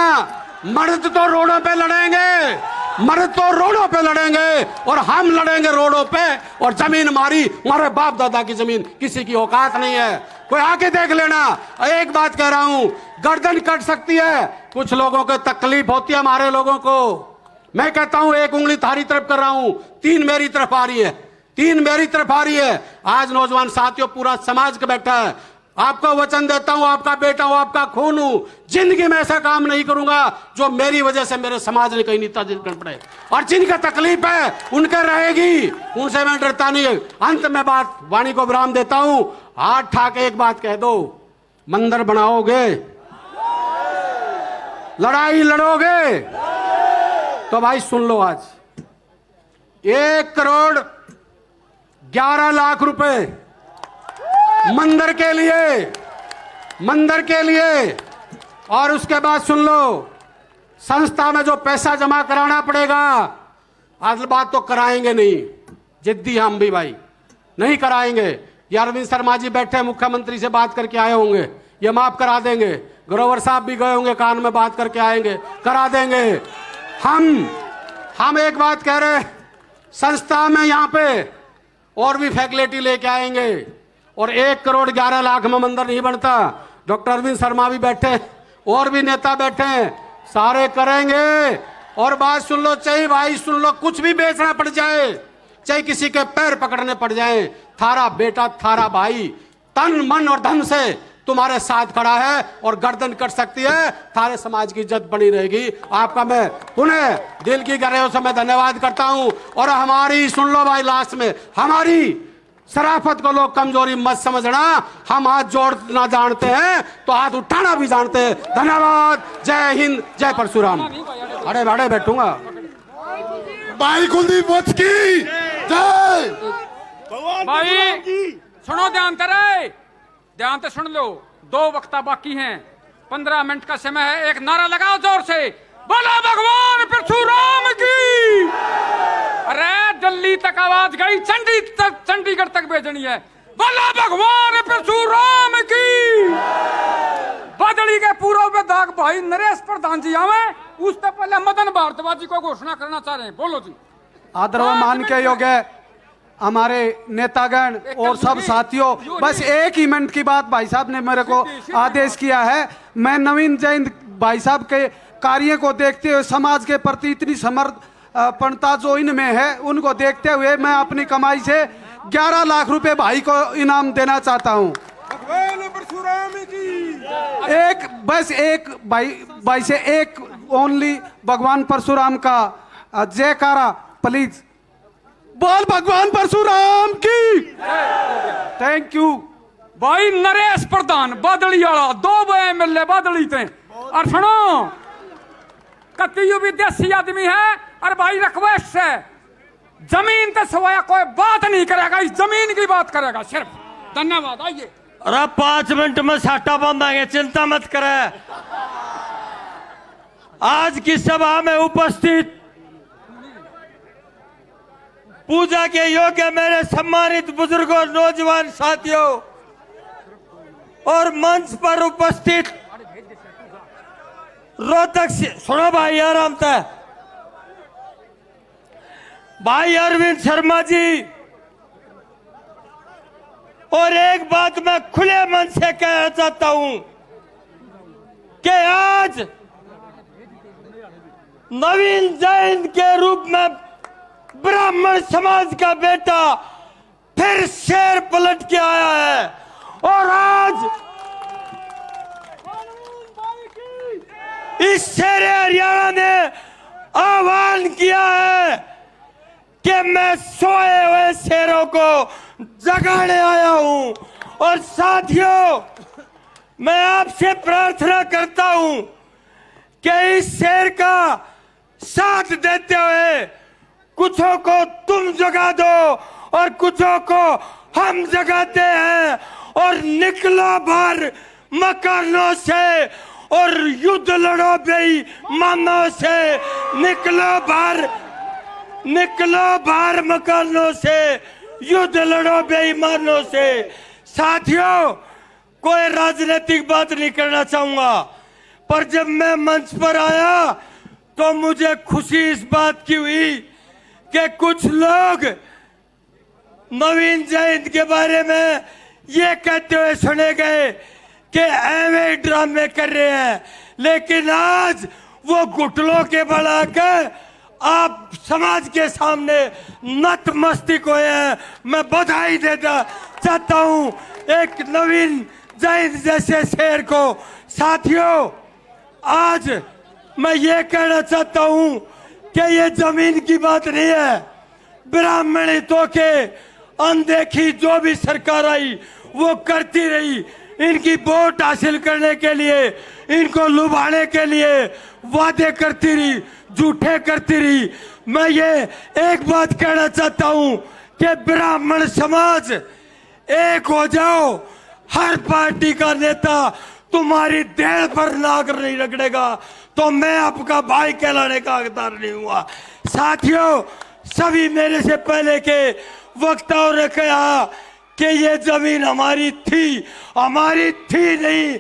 [SPEAKER 6] मर्द तो रोडों पे लड़ेंगे, मर्द तो रोडों पे लड़ेंगे और हम लड़ेंगे रोडों पे। और जमीन हमारी, हमारे बाप दादा की जमीन, किसी की औकात नहीं है, कोई आके देख लेना। एक बात कह रहा हूं, गर्दन कट सकती है, कुछ लोगों को तकलीफ होती है, हमारे लोगों को। मैं कहता हूं एक उंगली थारी तरफ कर रहा हूं, 3 मेरी तरफ आ रही है, 3 मेरी तरफ आ रही है। आज नौजवान साथियों, पूरा समाज का बैठा है, आपको वचन देता हूं, आपका बेटा हूं, आपका खून हूं, जिंदगी में ऐसा काम नहीं करूंगा जो मेरी वजह से मेरे समाज ने कहीं नीता कर पड़े। और जिनका तकलीफ है उनके रहेगी, उनसे मैं डरता नहीं। अंत में बात वाणी को विराम देता हूं, हाथ ठाके एक बात कह दो, मंदिर बनाओगे, लड़ाई लड़ोगे, तो भाई सुन लो, आज 1 करोड़ 11 लाख रुपए मंदिर के लिए। और उसके बाद सुन लो, संस्था में जो पैसा जमा कराना पड़ेगा, असल बात तो कराएंगे नहीं, जिद्दी हम भी भाई नहीं कराएंगे। ये अरविंद शर्मा जी बैठे, मुख्यमंत्री से बात करके आए होंगे, ये माफ करा देंगे। ग्रोवर साहब भी गए होंगे, कान में बात करके आएंगे, करा देंगे। हम एक बात कह रहे, संस्था में यहां पे और भी फैसिलिटी लेके आएंगे। और 1 करोड़ 11 लाख में मंदिर नहीं बनता। डॉक्टर अरविंद शर्मा भी बैठे, और भी नेता बैठे हैं, सारे करेंगे। और बात सुन लो, चाहे भाई सुन लो, कुछ भी बेचना पड़ जाए, चाहे किसी के पैर पकड़ने पड़ जाए, थारा बेटा थारा भाई तन मन और धन से तुम्हारे साथ खड़ा है और गर्दन कट सकती है, सारे समाज की इज्जत बनी रहेगी। आपका मैं पुनः दिल की गहराइयों से मैं धन्यवाद करता हूं। और हमारी, सुन लो भाई, लास्ट में हमारी शराफत को लोग कमजोरी मत समझना। हम हाथ जोड़ना जानते हैं तो हाथ उठाना भी जानते हैं। धन्यवाद। जय हिंद, जय परशुराम। अरे बड़े बैठूंगा।
[SPEAKER 1] भाई कुलदीप वत्स की जय।
[SPEAKER 2] भाई सुनो, ध्यान से रहे, ध्यान से सुन लो। 2 वक्ता बाकी हैं, 15 मिनट का समय है। एक नारा लगाओ जोर से, बोला भगवान परशुराम की। अरे दिल्ली तक आवाज गई, चंडीगढ़ तक भेजनी है। बोला भगवान परशुराम की। बदली के पूर्व में दाग भाई नरेश प्रधान जी आवे, उससे पहले मदन भारद्वाज जी को घोषणा करना चाह रहे हैं। बोलो जी।
[SPEAKER 7] आदर व मान के योग्य हमारे नेतागण और सब साथियों, बस 1 ही मिनट की बात भाई साहब ने मेरे को आदेश किया है। मैं नवीन जैन भाई साहब के कार्य को देखते हुए, समाज के प्रति इतनी समर्पणता जो इनमें है, उनको देखते हुए मैं अपनी कमाई से 11 लाख रुपए भाई को इनाम देना चाहता हूं। एक बस एक भाई से एक ओनली भगवान परशुराम का जयकारा प्लीज। बोल भगवान परशुराम की। थैंक यू
[SPEAKER 2] भाई नरेश प्रधान बादली वाला 2 एमएलए बादली थे। और सुनो, कतियु विदेशी आदमी है और भाई रिक्वेस्ट है, जमीन तो सवाया कोई बात नहीं करेगा, इस जमीन की बात करेगा सिर्फ। धन्यवाद। आइए।
[SPEAKER 4] अरे 5 मिनट में साटा बांधेंगे, चिंता मत करे। आज की सभा में उपस्थित पूजा के योग्य मेरे सम्मानित बुजुर्गों, नौजवान साथियों और मंच पर उपस्थित रोहतक से, सुनो भाई आराम से, भाई अरविंद शर्मा जी, और एक बात मैं खुले मन से कहना चाहता हूं कि आज नवीन जैन के रूप में ब्राह्मण समाज का बेटा फिर शेर पलट के आया है। और आज इस शेर हरियाणा ने आह्वान किया है कि मैं सोए हुए शेरों को जगाने आया हूं। और साथियों, मैं आपसे प्रार्थना करता हूं कि इस शेर का साथ देते हुए कुछों को तुम जगा दो और कुछों को हम जगाते हैं। और निकलो बाहर मकानों से और युद्ध लड़ो बेईमानों से। निकलो बाहर मकानों से, युद्ध लड़ो बेईमानों से। साथियों, कोई राजनीतिक बात नहीं करना चाहूंगा, पर जब मैं मंच पर आया तो मुझे खुशी इस बात की हुई कि कुछ लोग नवीन जैन के बारे में ये कहते हुए सुने गए कि एवं ड्रामे कर रहे हैं, लेकिन आज वो घुटनों के बल आकर आप समाज के सामने नतमस्तक हुए हैं। मैं बधाई देना चाहता हूं एक नवीन जैन जैसे शेर को। साथियों, आज मैं ये कहना चाहता हूं कि ये जमीन की बात नहीं है। ब्राह्मण हितों के अनदेखी जो भी सरकार आई वो करती रही, इनकी वोट हासिल करने के लिए, इनको लुभाने के लिए वादे करती रही, झूठे करती रही। मैं ये एक बात कहना चाहता हूं कि ब्राह्मण समाज एक हो जाओ। हर पार्टी का नेता तुम्हारी देह पर नाक नहीं रगड़ेगा तो मैं आपका भाई कहलाने का हकदार नहीं हुआ। साथियों, सभी मेरे से पहले के वक्ताओं ने कहा कि ये जमीन हमारी थी नहीं,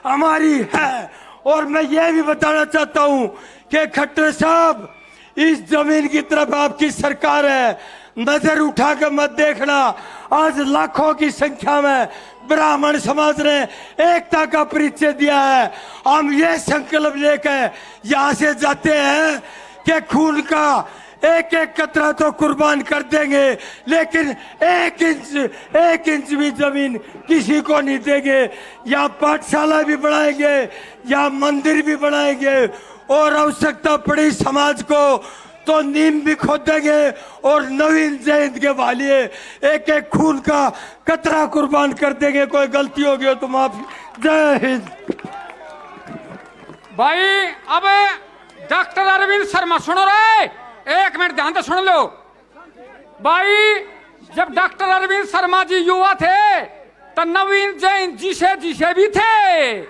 [SPEAKER 4] हमारी है। और मैं ये भी बताना चाहता हूं कि खट्टर साहब, इस जमीन की तरफ आपकी सरकार है, नजर उठा कर मत देखना। आज लाखों की संख्या में ब्राह्मण समाज ने एकता का परिचय दिया है। हम ये संकल्प लेकर यहाँ से जाते हैं कि खून का
[SPEAKER 8] एक एक कतरा तो कुर्बान कर देंगे, लेकिन एक इंच भी जमीन किसी को नहीं देंगे। या पाठशाला भी बनाएंगे, या मंदिर भी बनाएंगे, और आवश्यकता पड़ी समाज को तो नीम भी खोदेंगे और नवीन जयंत के वालिए एक एक खून का कतरा कुर्बान कर देंगे। कोई गलती हो गई तो माफ। जय हिंद।
[SPEAKER 2] भाई अब डॉक्टर अरविंद शर्मा सुनो रे, एक मिनट ध्यान से सुन लो भाई। जब डॉक्टर अरविंद शर्मा जी युवा थे तो नवीन जैन जिसे भी थे,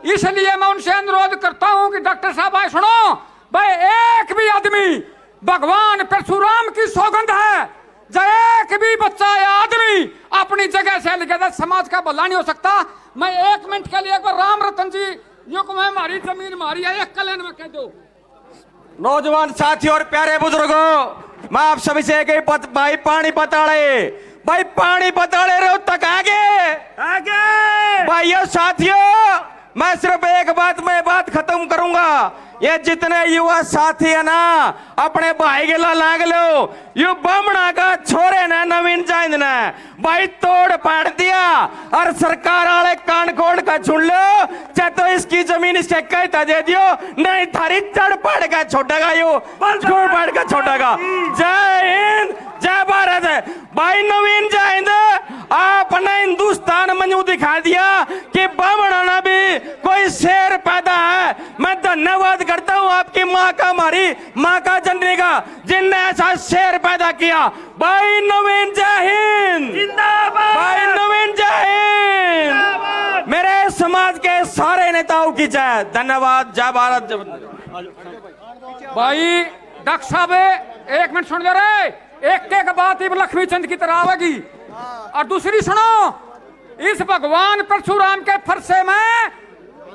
[SPEAKER 2] इसलिए मैं उनसे अनुरोध करता हूं कि डॉक्टर साहब भाई सुनो भाई, एक भी आदमी भगवान परशुराम की सौगंध है, जब एक भी बच्चा या आदमी अपनी जगह से लगे समाज का भला नहीं हो सकता। मैं 1 मिनट के लिए एक बार राम रतन जी युग में हमारी जमीन मारी है, एक कल्याण में कह दो।
[SPEAKER 4] नौजवान साथियों और प्यारे बुजुर्गों, मैं आप सभी से भाई पानी पताड़े रो तक आगे भाइयों साथियों, मैं सिर्फ एक बात खत्म करूंगा। ये जितने युवा साथी है ना, अपने भाई के लाग लो, यू बमना का छोरे ने नवीन जैन ने भाई तोड़ पाड़ दिया, और सरकार वाले कान खोड़ का छुन लो, चाहे तो इसकी जमीन इसके कहता दे दियो, नहीं थारी चढ़ पाड़ का छोटेगा, यू छोड़ पाड़ का छोटेगा। जय हिंद, जय भारत। भाई नवीन जैन आपने हिंदुस्तान में यूं दिखा दिया कि बमना भी कोई शेर पैदा है। मैं धन्यवाद करता हूं आपकी माँ का, हमारी माँ का, जननी का, जिनने ऐसा शेर पैदा किया। भाई नवीन जय हिंद, भाई नवीन जय हिंद। मेरे समाज के सारे नेताओं की जय। धन्यवाद। जय भारत।
[SPEAKER 2] भाई डॉक्टर साहब 1 मिनट सुन ले रे, एक बात लक्ष्मी चंद की तरह आवेगी, और दूसरी सुनो, इस भगवान परशुराम के फरसे में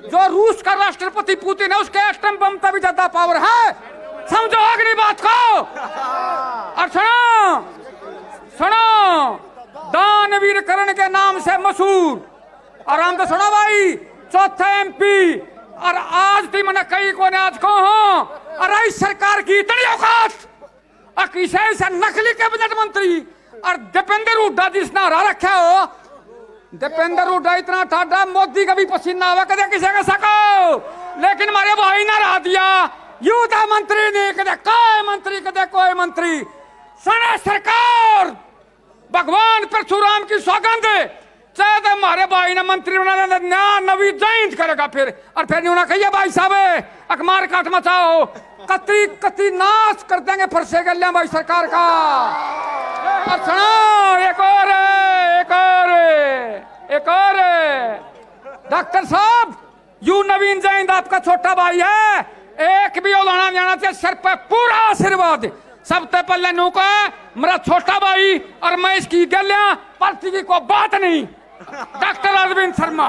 [SPEAKER 2] जो रूस का राष्ट्रपति पुतिन है, उसके एटम बम का भी ज्यादा पावर है। समझो अगली बात को। और सुनो दानवीर करण के नाम से मशहूर, आराम से सुनो भाई, चौथा MP, और आज थी मैंने कई को ने आज को हो, और इस सरकार की इतनी औकात, से नकली कैबिनेट मंत्री और दीपेंद्र हुड्डा जिसने हरा रखा हो, दीपेंद्र हुड्डा इतना ठाडा, मोदी का भी पसीना आवा कदे किसी का सको, लेकिन हमारे भाई ने हरा दिया। युवा मंत्री ने कदे कोई मंत्री, कदे कोई मंत्री। सने सरकार भगवान परशुराम की सौगंध, चाहे तो हमारे भाई ने मंत्री बना नवी जयंत करेगा फिर, और फिर नहीं कहिए भाई साहब अखबार काट मचाओ, कतरी नाश कर देंगे फरसे गलियां भाई सरकार का। और सुनो एक और डॉक्टर साहब, यू नवीन जैन आपका छोटा भाई है, एक भी ओलाना जाना चाहिए, सिर पे पूरा आशीर्वाद। सबसे पहले नू को मेरा छोटा भाई, और मैं इसकी गलियां पार्टी की कोई बात नहीं। डॉक्टर अरविंद शर्मा।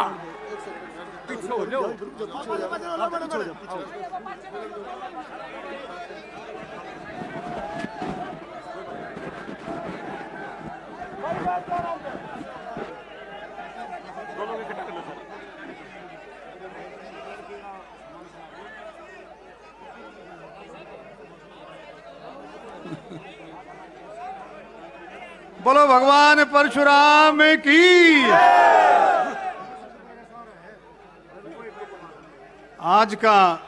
[SPEAKER 6] बोलो भगवान परशुराम की। आज का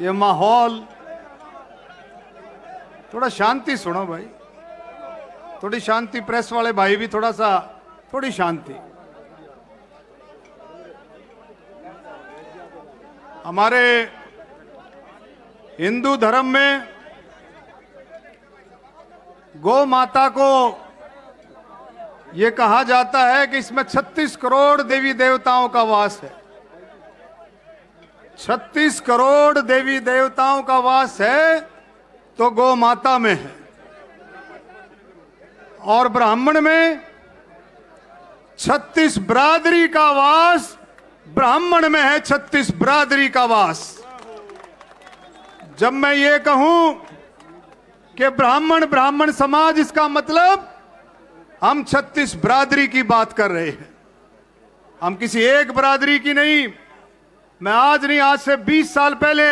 [SPEAKER 6] ये माहौल, थोड़ा शांति सुनो भाई, थोड़ी शांति। प्रेस वाले भाई भी थोड़ी शांति। हमारे हिंदू धर्म में गौ माता को यह कहा जाता है कि इसमें 36 करोड़ देवी देवताओं का वास है। 36 करोड़ देवी देवताओं का वास है तो गौ माता में है, और ब्राह्मण में 36 बरादरी का वास, ब्राह्मण में है 36 बरादरी का वास। जब मैं ये कहूं कि ब्राह्मण समाज, इसका मतलब हम 36 बरादरी की बात कर रहे हैं, हम किसी एक बरादरी की नहीं। मैं आज नहीं, आज से 20 साल पहले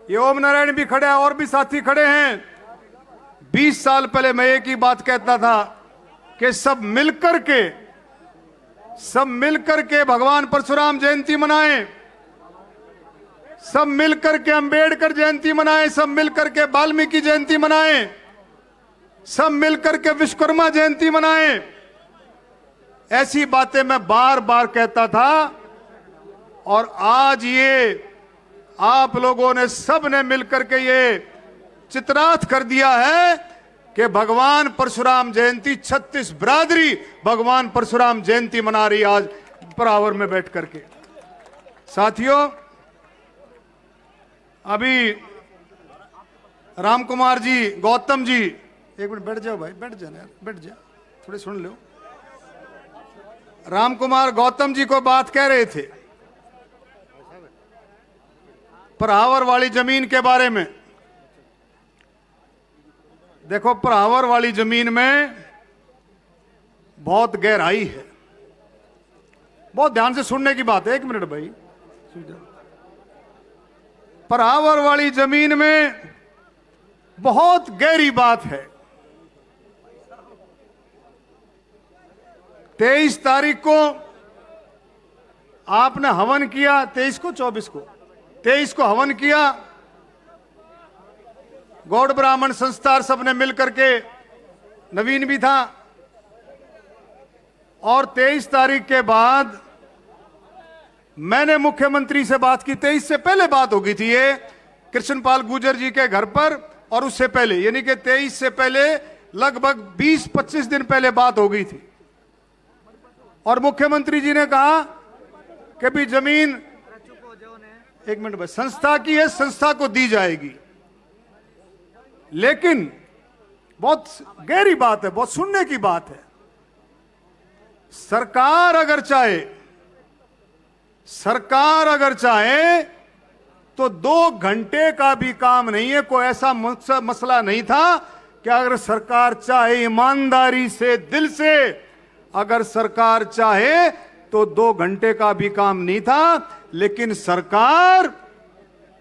[SPEAKER 9] ये ओम नारायण भी खड़े हैं और भी साथी खड़े हैं। 20 साल पहले मैं एक ही बात कहता था कि सब मिलकर के भगवान परशुराम जयंती मनाएं, सब मिलकर के अंबेडकर जयंती मनाएं, सब मिलकर के वाल्मीकि जयंती मनाएं, सब मिलकर के विश्वकर्मा जयंती मनाएं। ऐसी बातें मैं बार बार कहता था और आज ये आप लोगों ने सब ने मिलकर के ये चित्रार्थ कर दिया है कि भगवान परशुराम जयंती 36 बिरादरी भगवान परशुराम जयंती मना रही आज परावर में बैठ करके। साथियों, अभी राम कुमार जी, गौतम जी, एक मिनट बैठ जाओ भाई, बैठ जाना यार, बैठ जा, थोड़ी सुन लो। राम कुमार गौतम जी को बात कह रहे थे परावर वाली जमीन के बारे में। देखो, परावर वाली जमीन में बहुत गहराई है, बहुत ध्यान से सुनने की बात है। एक मिनट भाई, परावर वाली जमीन में बहुत गहरी बात है। 23 तारीख को आपने हवन किया, 23 को 24 को 23 को हवन किया, गौड़ ब्राह्मण संस्था सबने मिलकर के, नवीन भी था, और 23 तारीख के बाद मैंने मुख्यमंत्री से बात की। 23 से पहले बात हो गई थी ये कृष्णपाल गुर्जर जी के घर पर, और उससे पहले यानी कि 23 से पहले लगभग 20-25 दिन पहले बात हो गई थी। और मुख्यमंत्री जी ने कहा कि भी जमीन, एक मिनट भाई, संस्था की है, संस्था को दी जाएगी। लेकिन बहुत गहरी बात है, बहुत सुनने की बात है। सरकार अगर चाहे तो 2 घंटे का भी काम नहीं है। कोई ऐसा मसला नहीं था कि अगर सरकार चाहे ईमानदारी से, दिल से अगर सरकार चाहे तो 2 घंटे का भी काम नहीं था। लेकिन सरकार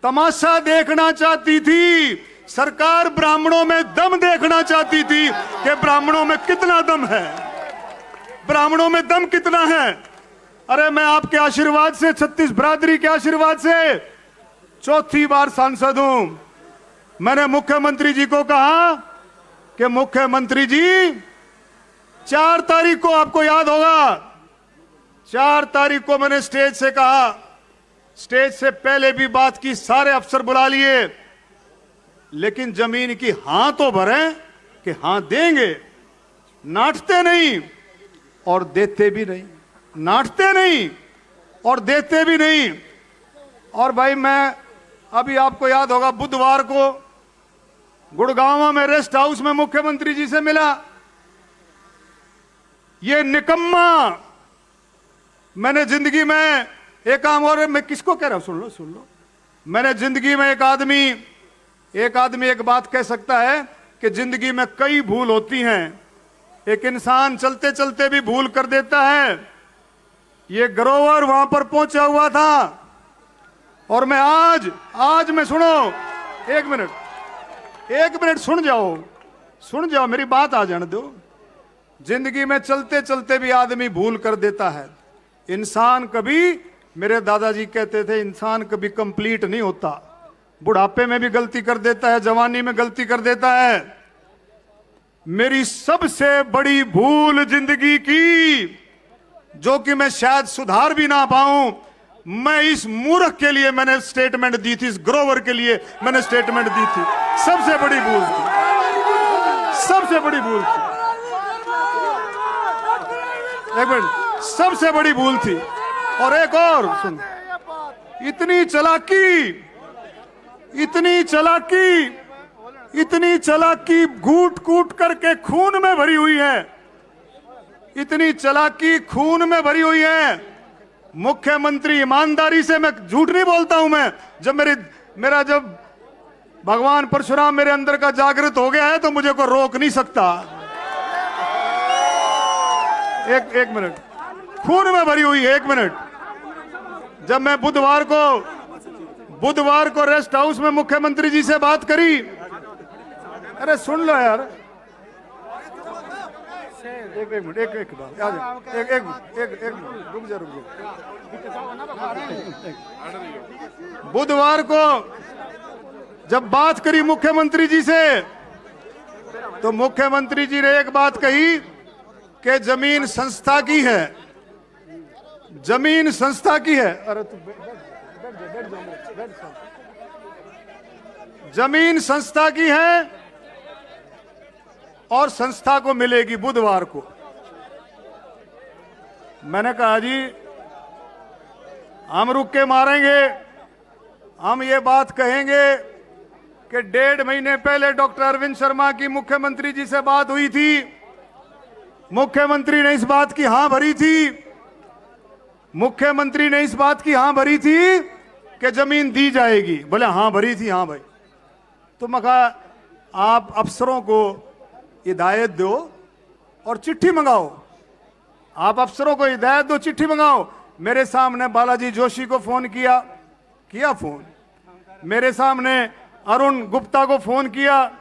[SPEAKER 9] तमाशा देखना चाहती थी, सरकार ब्राह्मणों में दम देखना चाहती थी कि ब्राह्मणों में कितना दम है, ब्राह्मणों में दम कितना है। अरे मैं आपके आशीर्वाद से, 36 बिरादरी के आशीर्वाद से 4थी बार सांसद हूं। मैंने मुख्यमंत्री जी को कहा कि मुख्यमंत्री जी 4 तारीख को, आपको याद होगा, 4 तारीख को मैंने स्टेज से कहा, स्टेज से पहले भी बात की, सारे अफसर बुला लिए, लेकिन जमीन की हां तो भरें कि हां देंगे, नाटते नहीं और देते भी नहीं, नाटते नहीं और देते भी नहीं। और भाई मैं अभी, आपको याद होगा, बुधवार को गुड़गांव में रेस्ट हाउस में मुख्यमंत्री जी से मिला। ये निकम्मा, मैंने जिंदगी में एक काम, और मैं किसको कह रहा हूं, सुन लो, मैंने जिंदगी में एक आदमी एक बात कह सकता है कि जिंदगी में कई भूल होती हैं, एक इंसान चलते चलते भी भूल कर देता है। ये ग्रोवर वहां पर पहुंचा हुआ था, और मैं आज मैं, सुनो, एक मिनट सुन जाओ, मेरी बात आ जाने दो। जिंदगी में चलते चलते भी आदमी भूल कर देता है। इंसान कभी, मेरे दादाजी कहते थे, इंसान कभी कंप्लीट नहीं होता, बुढ़ापे में भी गलती कर देता है, जवानी में गलती कर देता है। मेरी सबसे बड़ी भूल जिंदगी की, जो कि मैं शायद सुधार भी ना पाऊं, मैं इस मूर्ख के लिए मैंने स्टेटमेंट दी थी, इस ग्रोवर के लिए मैंने स्टेटमेंट दी थी। सबसे बड़ी भूल थी, सबसे बड़ी भूल थी, एक मिनट, सबसे बड़ी भूल थी। और एक और सुन, इतनी चलाकी घूट कूट करके खून में भरी हुई है, इतनी चलाकी खून में भरी हुई है। मुख्यमंत्री, ईमानदारी से, मैं झूठ नहीं बोलता हूं, मैं जब भगवान परशुराम मेरे अंदर का जागृत हो गया है तो मुझे को रोक नहीं सकता। एक मिनट, खून में भरी हुई है। एक मिनट, जब मैं बुधवार को बुधवार को रेस्ट हाउस में मुख्यमंत्री जी से बात करी। अरे सुन लो यार, एक मिनट, एक बात, एक मिनट, रुक जा। बुधवार को जब बात करी मुख्यमंत्री जी से, तो मुख्यमंत्री जी ने एक बात कही कि जमीन संस्था की है, जमीन संस्था की है। अरे तू बैठ जा। जमीन संस्था की है और संस्था को मिलेगी बुधवार को। मैंने कहा जी हम रुक के मारेंगे, हम ये बात कहेंगे कि 1.5 महीने पहले डॉक्टर अरविंद शर्मा की मुख्यमंत्री जी से बात हुई थी, मुख्यमंत्री ने इस बात की हां भरी थी, मुख्यमंत्री ने इस बात की हां भरी थी कि जमीन दी जाएगी। बोले हां भरी थी, हां भाई। तो मैं कहा आप अफसरों को हिदायत दो और चिट्ठी मंगाओ, आप अफसरों को हिदायत दो, चिट्ठी मंगाओ। मेरे सामने बालाजी जोशी को फोन किया फोन, मेरे सामने अरुण गुप्ता को फोन किया,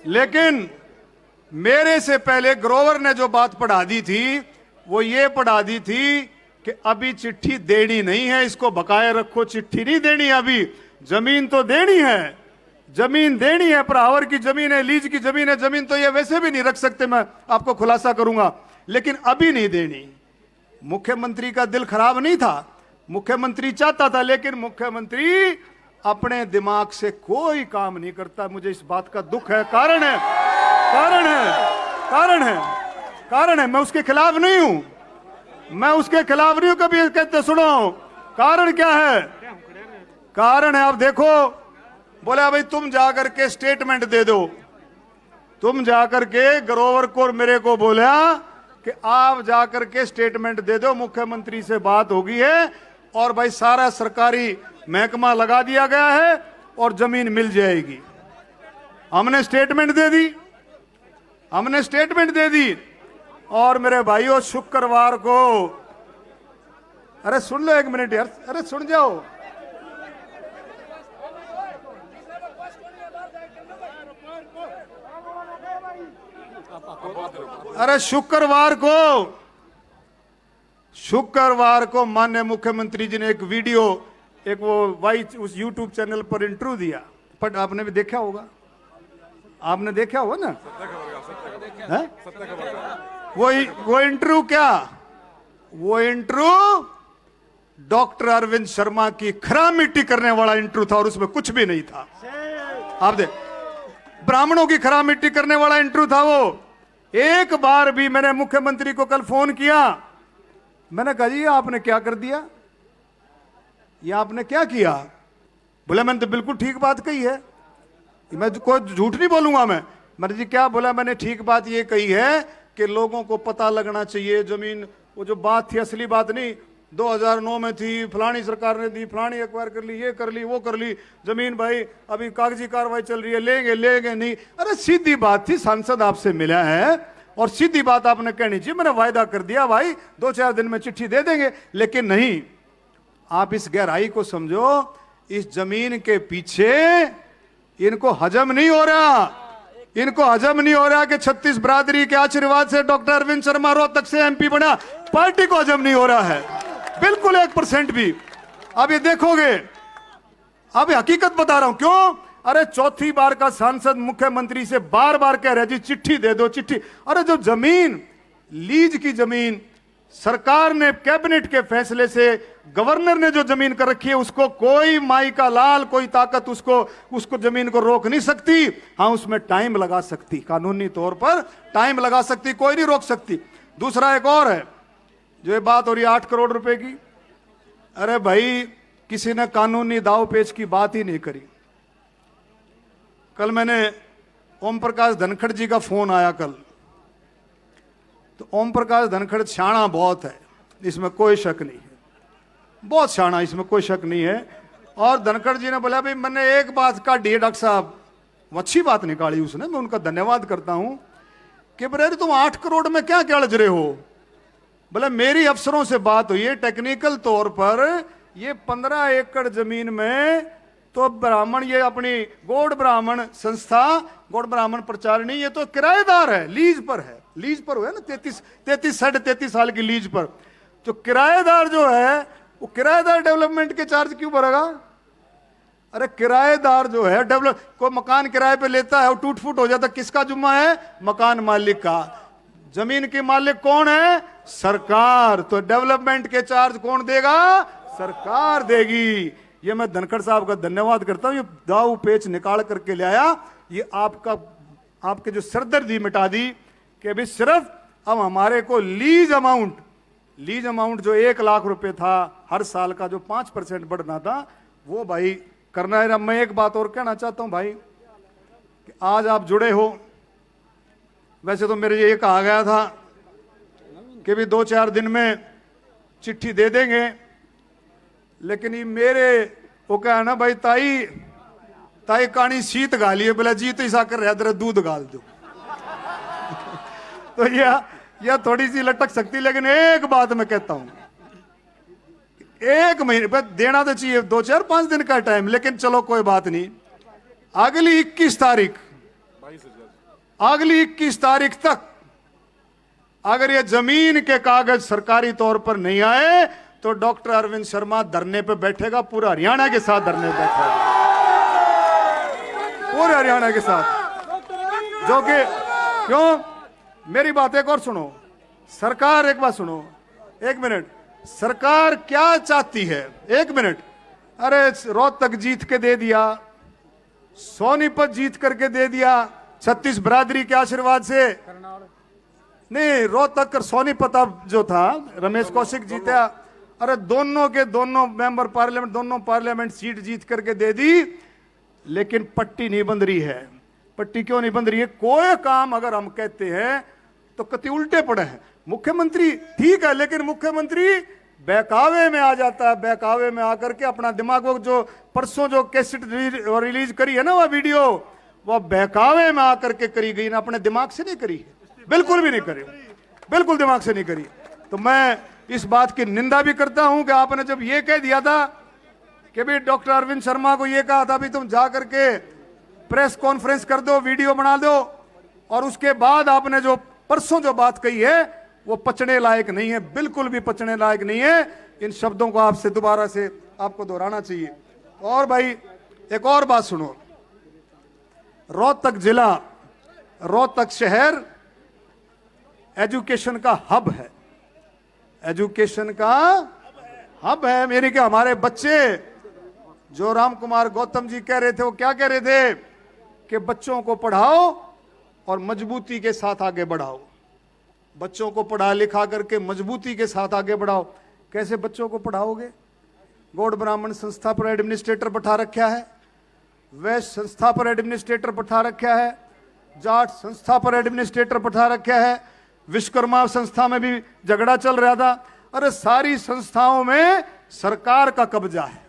[SPEAKER 9] लेकिन मेरे से पहले ग्रोवर ने जो बात पढ़ा दी थी वो ये पढ़ा दी थी कि अभी चिट्ठी देनी नहीं है, इसको बकाया रखो, चिट्ठी नहीं देनी अभी, जमीन तो देनी है, जमीन देनी है, प्रहावर की जमीन है, लीज की जमीन है, जमीन तो ये वैसे भी नहीं रख सकते, मैं आपको खुलासा करूंगा, लेकिन अभी नहीं देनी। मुख्यमंत्री का दिल खराब नहीं था, मुख्यमंत्री चाहता था, लेकिन मुख्यमंत्री अपने दिमाग से कोई काम नहीं करता। मुझे इस बात का दुख है, कारण है, मैं उसके खिलाफ नहीं हूं, मैं उसके खिलाफ नहीं हूं। कभी कहते सुनो कारण क्या है, कारण है, आप देखो, बोला भाई तुम जाकर के स्टेटमेंट दे दो, तुम जाकर के ग्रोवर को और मेरे को बोला कि आप जाकर के स्टेटमेंट दे दो, मुख्यमंत्री से बात होगी है और भाई सारा सरकारी महकमा लगा दिया गया है और जमीन मिल जाएगी। हमने स्टेटमेंट दे दी, और मेरे भाइयों शुक्रवार को, अरे सुन लो एक मिनट यार, अरे सुन जाओ, अरे शुक्रवार को माननीय मुख्यमंत्री जी ने एक वीडियो, एक वो उस यूट्यूब चैनल पर इंटरव्यू दिया, पर आपने भी देखा होगा, आपने देखा होगा ना, वो इंटरव्यू क्या, वो इंटरव्यू डॉक्टर अरविंद शर्मा की खरा मिट्टी करने वाला इंटरव्यू था और उसमें कुछ भी नहीं था। आप देख, ब्राह्मणों की खरा मिट्टी करने वाला इंटरव्यू था वो। एक बार भी मैंने मुख्यमंत्री को कल फोन किया, मैंने कहा जी आपने क्या कर दिया, ये आपने क्या किया? बोला मैंने तो बिल्कुल ठीक बात कही है, मैं कोई झूठ नहीं बोलूंगा। मैंने जी क्या बोला? मैंने ठीक बात ये कही है कि लोगों को पता लगना चाहिए जमीन, वो जो बात थी असली बात नहीं, 2009 में थी, फलानी सरकार ने दी, फलानी एक्वायर कर ली, ये कर ली, वो कर ली, जमीन भाई अभी कागजी कार्रवाई चल रही है, लेंगे नहीं। अरे सीधी बात थी, सांसद आपसे मिला है और सीधी बात आपने कहनी चाहिए, मैंने वायदा कर दिया भाई 2-4 दिन में चिट्ठी दे देंगे, लेकिन नहीं। आप इस गहराई को समझो, इस जमीन के पीछे इनको हजम नहीं हो रहा, कि 36 बरादरी के आशीर्वाद से डॉक्टर अरविंद शर्मा रोहतक से एमपी बना, पार्टी को हजम नहीं हो रहा है बिल्कुल 1% भी। अब ये देखोगे, अब हकीकत बता रहा हूं क्यों। अरे चौथी बार का सांसद मुख्यमंत्री से बार बार कह रहे जी चिट्ठी दे दो, चिट्ठी। अरे जो जमीन, लीज की जमीन, सरकार ने कैबिनेट के फैसले से गवर्नर ने जो जमीन कर रखी है, उसको कोई माई का लाल, कोई ताकत उसको जमीन को रोक नहीं सकती। हाँ, उसमें टाइम लगा सकती, कानूनी तौर पर टाइम लगा सकती, कोई नहीं रोक सकती। दूसरा एक और है, जो ये बात हो रही है 8 करोड़ रुपए की। अरे भाई, किसी ने कानूनी दाव पेच की बात ही नहीं करी। कल मैंने ओम प्रकाश धनखड़ जी का फोन आया कल, तो ओम प्रकाश धनखड़ शाना बहुत है, इसमें कोई शक नहीं है, बहुत शाना, इसमें कोई शक नहीं है। और धनखड़ जी ने बोला भाई मैंने एक बात काटी है डॉक्टर साहब, वो अच्छी बात निकाली उसने, मैं उनका धन्यवाद करता हूं कि बोले तुम 8 करोड़ में क्या क्या लज रहे हो। बोले मेरी अफसरों से बात हुई है, टेक्निकल तौर पर ये 15 एकड़ जमीन में तो ब्राह्मण, ये अपनी गौड़ ब्राह्मण संस्था, गौड़ ब्राह्मण प्रचारणी, ये तो किराएदार है, लीज पर है, लीज पर हुआ ना 33 साल की लीज पर। तो किराएदार जो है वो किराएदार डेवलपमेंट के चार्ज क्यों भरेगा? अरे किराएदार जो है डेवलप, कोई मकान किराए पे लेता है और टूट फूट हो जाता, किसका जुम्मा है? मकान मालिक का। जमीन के मालिक कौन है? सरकार। तो डेवलपमेंट के चार्ज कौन देगा? सरकार देगी। ये मैं धनखड़ साहब का धन्यवाद करता हूं, ये दाव पेच निकाल करके ले आया। ये आपके जो सरदर्दी मिटा दी कि अभी सिर्फ अब हमारे को लीज अमाउंट जो 1 लाख रुपए था हर साल का, जो 5% बढ़ना था, वो भाई करना है। अब मैं एक बात और कहना चाहता हूं भाई, कि आज आप जुड़े हो, वैसे तो मेरे ये कहा गया था कि भी 2-4 दिन में चिट्ठी दे देंगे, लेकिन ये मेरे वो क्या है ना भाई, ताई कहानी शीत गाली है, बोला जीत ऐसा कर रहा तेरा दूध गाल दो। तो यह थोड़ी सी लटक सकती, लेकिन एक बात मैं कहता हूं, 1 महीने पर देना तो चाहिए, 2-4-5 दिन का टाइम, लेकिन चलो कोई बात नहीं। अगली 21 तारीख तक अगर ये जमीन के कागज सरकारी तौर पर नहीं आए तो डॉक्टर अरविंद शर्मा धरने पे बैठेगा, पूरा हरियाणा के साथ धरने पे बैठेगा, पूरे हरियाणा के साथ। जो कि क्यों, मेरी बात एक और सुनो, सरकार एक बात सुनो, 1 मिनट, सरकार क्या चाहती है? 1 मिनट, अरे रोहतक जीत के दे दिया, सोनीपत जीत करके दे दिया, 36 बरादरी के आशीर्वाद से नहीं, रोहतक और सोनीपत अब जो था रमेश कौशिक जीता, अरे दोनों के दोनों मेंबर पार्लियामेंट, दोनों पार्लियामेंट सीट जीत करके दे दी, लेकिन पट्टी नहीं बंध रही है। पट्टी क्यों नहीं बंध रही है? कोई काम अगर हम कहते हैं तो कति उल्टे पड़े हैं। मुख्यमंत्री ठीक है, लेकिन मुख्यमंत्री बहकावे में आ जाता है, बहकावे में आकर के अपना दिमाग, वो जो परसों जो कैसेट रिलीज करी है ना, वह वीडियो, वह बहकावे में आकर के करी गई ना, अपने दिमाग से नहीं करी, बिल्कुल भी नहीं करी, बिल्कुल दिमाग से नहीं करी। तो मैं इस बात की निंदा भी करता हूं कि आपने जब ये कह दिया था कि भी डॉक्टर अरविंद शर्मा को ये कहा था भी तुम जा करके प्रेस कॉन्फ्रेंस कर दो, वीडियो बना दो, और उसके बाद आपने जो परसों जो बात कही है वो पचने लायक नहीं है, बिल्कुल भी पचने लायक नहीं है। इन शब्दों को आपसे दोबारा से आपको दोहराना चाहिए। और भाई एक और बात सुनो, रोहतक जिला, रोहतक शहर एजुकेशन का हब है, एजुकेशन का हब है। मेरे के हमारे बच्चे जो राम कुमार गौतम जी कह रहे थे, वो क्या कह रहे थे कि बच्चों को पढ़ाओ और मजबूती के साथ आगे बढ़ाओ, बच्चों को पढ़ा लिखा करके मजबूती के साथ आगे बढ़ाओ। कैसे बच्चों को पढ़ाओगे? गौड़ ब्राह्मण संस्था पर एडमिनिस्ट्रेटर बैठा रखा है, वैश्य संस्था पर एडमिनिस्ट्रेटर बैठा रखा है, जाट संस्था पर एडमिनिस्ट्रेटर बैठा रखा है, विश्वकर्मा संस्था में भी झगड़ा चल रहा था। अरे सारी संस्थाओं में सरकार का कब्जा है,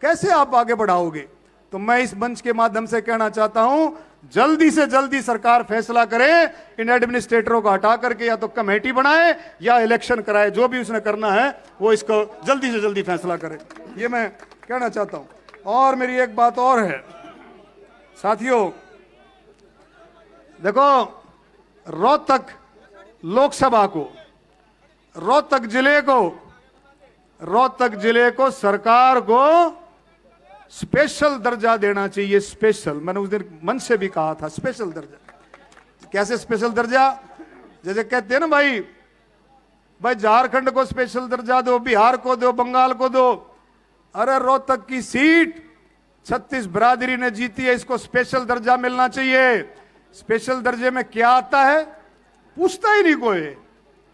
[SPEAKER 9] कैसे आप आगे बढ़ाओगे? तो मैं इस मंच के माध्यम से कहना चाहता हूं, जल्दी से जल्दी सरकार फैसला करे, इन एडमिनिस्ट्रेटरों को हटा करके या तो कमेटी बनाए या इलेक्शन कराए, जो भी उसने करना है वो इसको जल्दी से जल्दी फैसला करे, ये मैं कहना चाहता हूं। और मेरी एक बात और है साथियों, देखो रोहतक लोकसभा को, रोहतक जिले को सरकार को स्पेशल दर्जा देना चाहिए। स्पेशल, मैंने उस दिन मंच से भी कहा था, स्पेशल दर्जा। कैसे स्पेशल दर्जा? जैसे कहते हैं ना भाई झारखंड को स्पेशल दर्जा दो, बिहार को दो, बंगाल को दो। अरे रोहतक की सीट 36 बरादरी ने जीती है, इसको स्पेशल दर्जा मिलना चाहिए। स्पेशल दर्जे में क्या आता है पूछता ही नहीं कोई,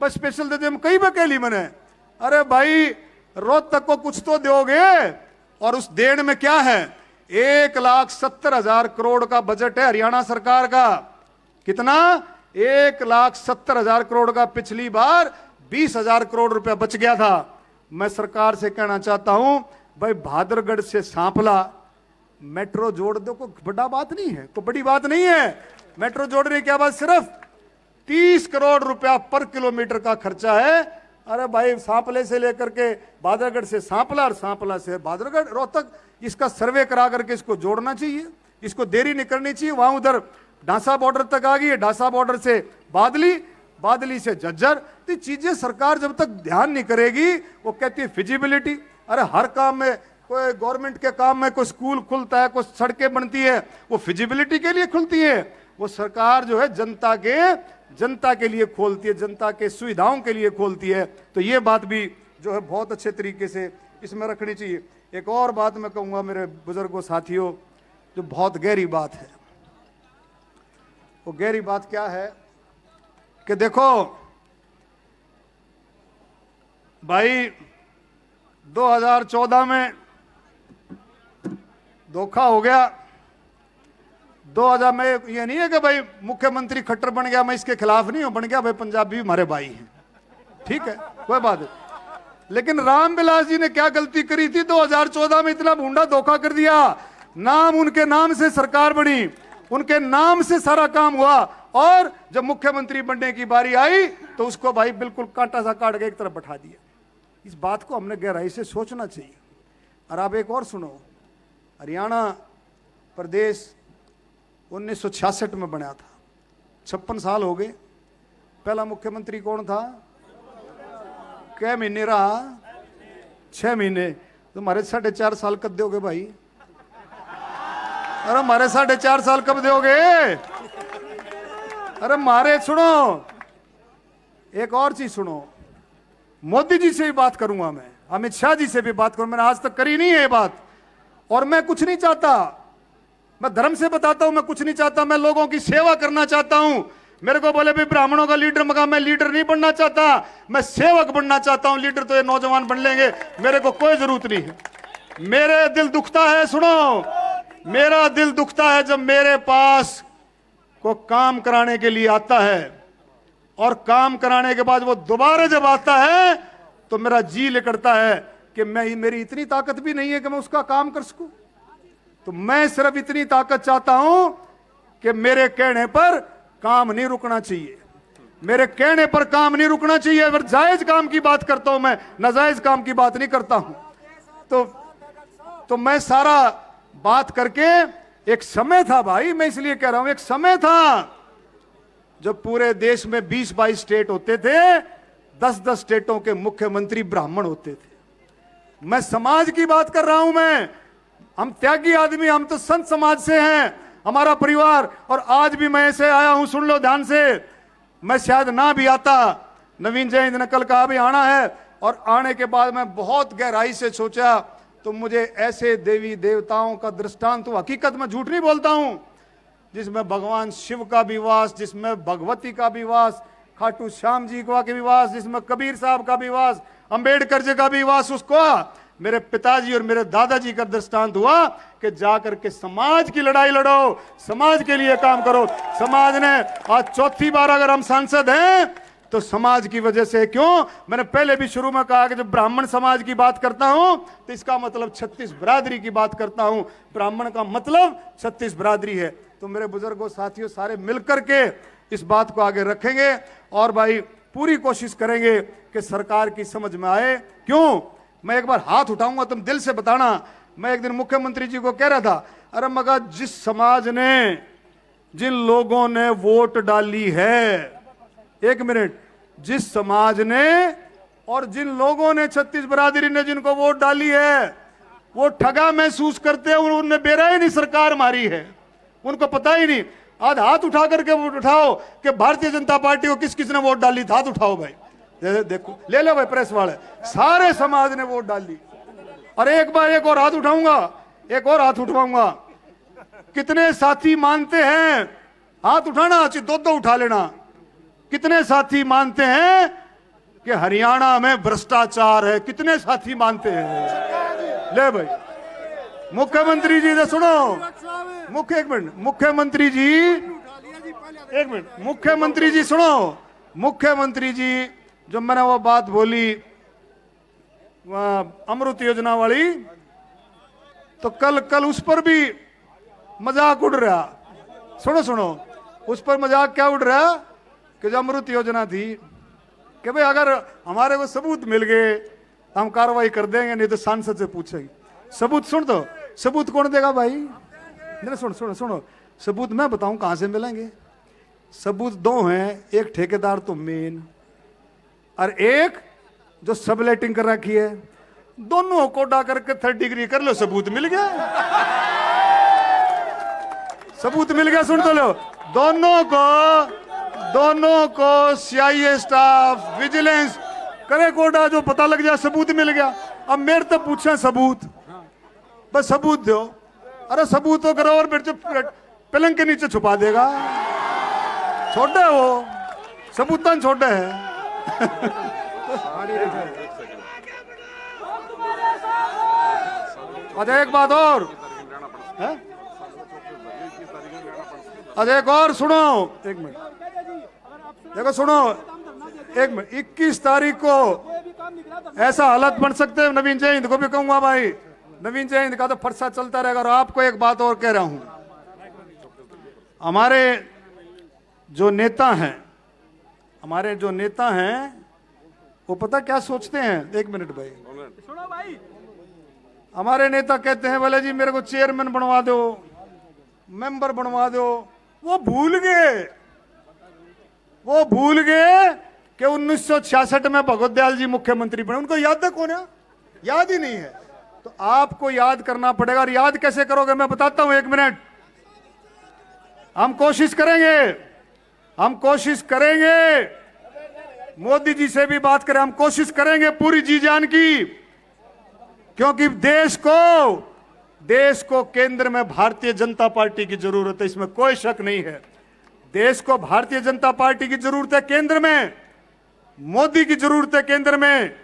[SPEAKER 9] बस स्पेशल दर्जे में कई बकेली मैंने। अरे भाई रोहतक को कुछ तो दोगे, और उस देन में क्या है? 1,70,000 करोड़ का बजट है हरियाणा सरकार का। कितना? 1,70,000 करोड़ का। पिछली बार 20,000 करोड़ रुपया बच गया था। मैं सरकार से कहना चाहता हूं, भाई भादरगढ़ से सांपला मेट्रो जोड़ दो, कोई बड़ा बात नहीं है, कोई बड़ी बात नहीं है। मेट्रो जोड़ने की बात सिर्फ 30 करोड़ रुपया पर किलोमीटर का खर्चा है। अरे भाई, सांपले से लेकर के बादरगढ़ से सांपला और सांपला से बादरगढ़ रोहतक, इसका सर्वे करा करके इसको जोड़ना चाहिए, इसको देरी नहीं करनी चाहिए। वहां उधर ढांसा बॉर्डर तक आ गई है, ढांसा बॉर्डर से बादली, बादली से झज्जर। तो चीजें सरकार जब तक ध्यान नहीं करेगी, वो कहती है फिजिबिलिटी। अरे हर काम में, कोई गवर्नमेंट के काम में कोई स्कूल खुलता है, कोई सड़कें बनती है, वो फिजिबिलिटी के लिए खुलती है। वो सरकार जो है जनता के लिए खोलती है, जनता के सुविधाओं के लिए खोलती है। तो ये बात भी जो है बहुत अच्छे तरीके से इसमें रखनी चाहिए। एक और बात मैं कहूंगा मेरे बुजुर्गों साथियों, जो बहुत गहरी बात है। वो गहरी बात क्या है कि देखो भाई, 2014 में धोखा हो गया। 2000 में ये नहीं है कि भाई मुख्यमंत्री खट्टर बन गया, मैं इसके खिलाफ नहीं हूं, बन गया भाई, पंजाबी हमारे भाई हैं, ठीक है, कोई बात नहीं। लेकिन रामविलास जी ने क्या गलती करी थी 2014 में? इतना भूंडा धोखा कर दिया। नाम, उनके नाम से सरकार बनी, उनके नाम से सारा काम हुआ, और जब मुख्यमंत्री बनने की बारी आई तो उसको भाई बिल्कुल कांटा सा काट के एक तरफ बैठा दिया। इस बात को हमने गहराई से सोचना चाहिए। और आप एक और सुनो, हरियाणा प्रदेश 1966 में बना था, 56 साल हो गए। पहला मुख्यमंत्री कौन था? क्या महीने रहा? 6 महीने। तुम्हारे 4.5 साल कब दोगे भाई? अरे हमारे 4.5 साल कब दोगे? अरे मारे, सुनो एक और चीज सुनो, मोदी जी से भी बात करूंगा मैं, अमित शाह जी से भी बात करूंगा, मैंने आज तक करी नहीं है ये बात। और मैं कुछ नहीं चाहता, मैं धर्म से बताता हूं, मैं कुछ नहीं चाहता, मैं लोगों की सेवा करना चाहता हूं। मेरे को बोले भी ब्राह्मणों का लीडर मगा, मैं लीडर नहीं बनना चाहता, मैं सेवक बनना चाहता हूं। लीडर तो ये नौजवान बन लेंगे, मेरे को कोई जरूरत नहीं है। मेरे दिल दुखता है, सुनो, मेरा दिल दुखता है जब मेरे पास को काम कराने के लिए आता है, और काम कराने के बाद वो दोबारा जब आता है तो मेरा जी लिकड़ता है कि मेरी इतनी ताकत भी नहीं है कि मैं उसका काम कर सकूं। तो मैं सिर्फ इतनी ताकत चाहता हूं कि मेरे कहने पर काम नहीं रुकना चाहिए, मेरे कहने पर काम नहीं रुकना चाहिए। अगर जायज काम की बात करता हूं मैं, नाजायज काम की बात नहीं करता हूं। तो मैं सारा बात करके, एक समय था भाई, मैं इसलिए कह रहा हूं, एक समय था जब पूरे देश में 20-22 स्टेट होते थे, 10-10 स्टेटों के मुख्यमंत्री ब्राह्मण होते थे। मैं समाज की बात कर रहा हूं। हम त्यागी आदमी, हम तो संत समाज से हैं, हमारा परिवार। और आज भी मैं ऐसे आया हूं, सुन लो ध्यान से, मैं शायद ना भी आता, नवीन जयंत ने कल कहा भी आना है, और आने के बाद मैं बहुत गहराई से सोचा तो मुझे ऐसे देवी देवताओं का दृष्टांत, तो हकीकत में झूठ नहीं बोलता हूं, जिसमें भगवान शिव का भी वास, जिसमें भगवती का भी वास, खाटू श्याम जी का भी वास, जिसमें कबीर साहब का भी वास, अंबेडकर जी का भी वास, उसको मेरे पिताजी और मेरे दादाजी का दृष्टांत हुआ कि जाकर के समाज की लड़ाई लड़ो, समाज के लिए काम करो। समाज ने आज 4थी बार अगर हम सांसद हैं तो समाज की वजह से। क्यों? मैंने पहले भी शुरू में कहा कि जब ब्राह्मण समाज की बात करता हूं तो इसका मतलब 36 बरादरी की बात करता हूं। ब्राह्मण का मतलब 36 बरादरी है। तो मेरे बुजुर्गों, साथियों, सारे मिलकर के इस बात को आगे रखेंगे और भाई पूरी कोशिश करेंगे कि सरकार की समझ में आए। क्यों? मैं एक बार हाथ उठाऊंगा, तुम दिल से बताना। मैं एक दिन मुख्यमंत्री जी को कह रहा था, अरे मगर जिस समाज ने, जिन लोगों ने वोट डाली है, एक मिनट, जिस समाज ने और जिन लोगों ने 36 बरादरी ने जिनको वोट डाली है, वो ठगा महसूस करते हैं। उन्होंने बेरा ही नहीं सरकार मारी है, उनको पता ही नहीं। आज हाथ उठा करके वोट उठाओ कि भारतीय जनता पार्टी को किस किस ने वोट डाली, हाथ उठाओ भाई, देखो, ले लो भाई प्रेस वाले, सारे समाज ने वोट डाली। और एक बार एक और हाथ उठाऊंगा, एक और हाथ उठवाऊंगा। कितने साथी मानते हैं, हाथ उठाना, दो उठा लेना। कितने साथी मानते हैं कि हरियाणा में भ्रष्टाचार है? कितने साथी मानते हैं? ले भाई, मुख्यमंत्री जी से सुनो, एक मिनट, मुख्यमंत्री जी, एक मिनट, मुख्यमंत्री जी सुनो। मुख्यमंत्री जी जब मैंने वो बात बोली अमृत योजना वाली, तो कल उस पर भी मजाक उड़ रहा। सुनो, उस पर मजाक क्या उड़ रहा कि जो अमृत योजना थी कि भाई अगर हमारे को सबूत मिल गए हम कार्रवाई कर देंगे, नहीं तो सांसद से पूछेंगे। सबूत सुन, तो सबूत कौन देगा भाई? नहीं सुनो सुनो सुनो, सबूत मैं बताऊं कहां से मिलेंगे। सबूत दो हैं, एक ठेकेदार तो मेन और एक जो सबलेटिंग कर रखी है, दोनों को डा करके 3rd डिग्री कर लो, सबूत मिल गया। सबूत मिल गया, सुन तो लो। दोनों को CIA स्टाफ विजिलेंस करे कोडा, जो पता लग जाए सबूत मिल गया। अब मेरे तो पूछे सबूत, बस सबूत दो। अरे सबूत तो करो और पलंग के नीचे छुपा देगा, छोटे वो सबूतन छोटे है। अच्छा एक बात और है? अच्छा एक और सुनो, एक मिनट देखो, सुनो एक मिनट। 21 तारीख को ऐसा हालत बन सकते हैं, नवीन जय हिंद को भी कहूंगा भाई, नवीन जय हिंद का तो फरसा चलता रहेगा। और आपको एक बात और कह रहा हूं, हमारे जो नेता हैं वो पता क्या सोचते हैं? एक मिनट भाई, सुनो भाई। हमारे नेता कहते हैं बोले जी मेरे को चेयरमैन बनवा दो, मेंबर बनवा दो। वो भूल गए कि 1966 में भगवत दयाल जी मुख्यमंत्री बने। उनको याद है कौन है? याद ही नहीं है। तो आपको याद करना पड़ेगा। और याद कैसे करोगे मैं बताता हूं, 1 मिनट। हम कोशिश करेंगे मोदी जी से भी बात करें, हम कोशिश करेंगे पूरी जी जान की, क्योंकि देश को केंद्र में भारतीय जनता पार्टी की जरूरत है, इसमें कोई शक नहीं है। देश को भारतीय जनता पार्टी की जरूरत है केंद्र में, मोदी की जरूरत है केंद्र में।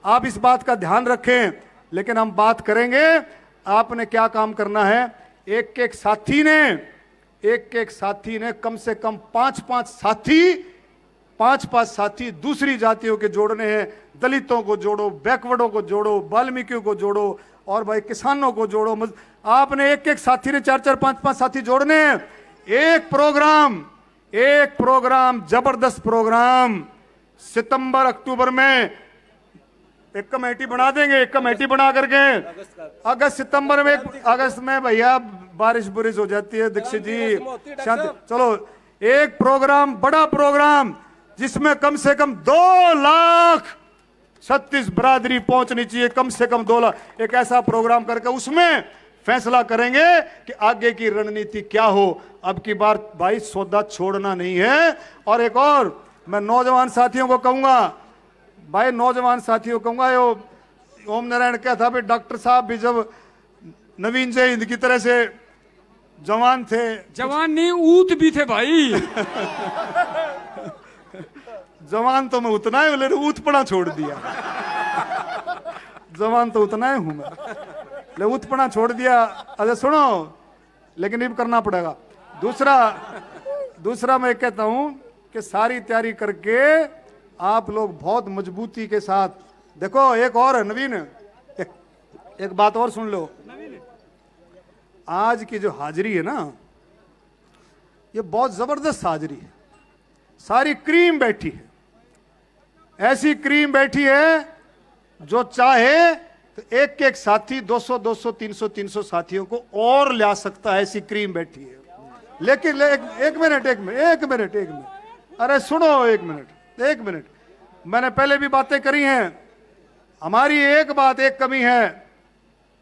[SPEAKER 9] आप इस बात का ध्यान रखें। लेकिन हम बात करेंगे आपने क्या काम करना है। एक एक साथी ने कम से कम 5-5 साथी दूसरी जातियों के जोड़ने हैं। दलितों को जोड़ो, बैकवर्डों को जोड़ो, वाल्मीकियों को जोड़ो, और भाई किसानों को जोड़ो। आपने एक साथी ने 4-4, 5-5 साथी जोड़ने हैं। एक प्रोग्राम जबरदस्त प्रोग्राम सितंबर अक्टूबर में एक कमेटी बना देंगे। एक कमेटी बना करके सितंबर में, अगस्त में भैया बारिश बुरिश हो जाती है दीक्षित जी, शांति। चलो एक प्रोग्राम, बड़ा प्रोग्राम, जिसमें कम से कम 2,36,000 बरादरी पहुंचनी चाहिए, कम से कम 2 लाख। एक ऐसा प्रोग्राम करके उसमें फैसला करेंगे कि आगे की रणनीति क्या हो। अब की बार भाई सौदा छोड़ना नहीं है। और एक और मैं नौजवान साथियों को कहूंगा, यो ओम नारायण क्या था भाई, डॉक्टर साहब भी जब नवीन जय हिंद की तरह से जवान थे,
[SPEAKER 2] जवान नहीं ऊत भी थे भाई।
[SPEAKER 9] जवान तो मैं उतना ही, लेकिन ऊतपना छोड़ दिया। जवान तो उतना ही हूं मैं, ले ऊतपना छोड़ दिया। अच्छा सुनो, लेकिन ये करना पड़ेगा। दूसरा मैं कहता हूं कि सारी तैयारी करके आप लोग बहुत मजबूती के साथ देखो। एक और है नवीन, एक बात और सुन लो। आज की जो हाजिरी है ना, ये बहुत जबरदस्त हाजिरी है। सारी क्रीम बैठी है, ऐसी क्रीम बैठी है जो चाहे तो एक साथी 200, 300 साथियों को और ला सकता है। ऐसी क्रीम बैठी है। लेकिन एक मिनट, अरे सुनो, एक मिनट। मैंने पहले भी बातें करी हैं। हमारी एक कमी है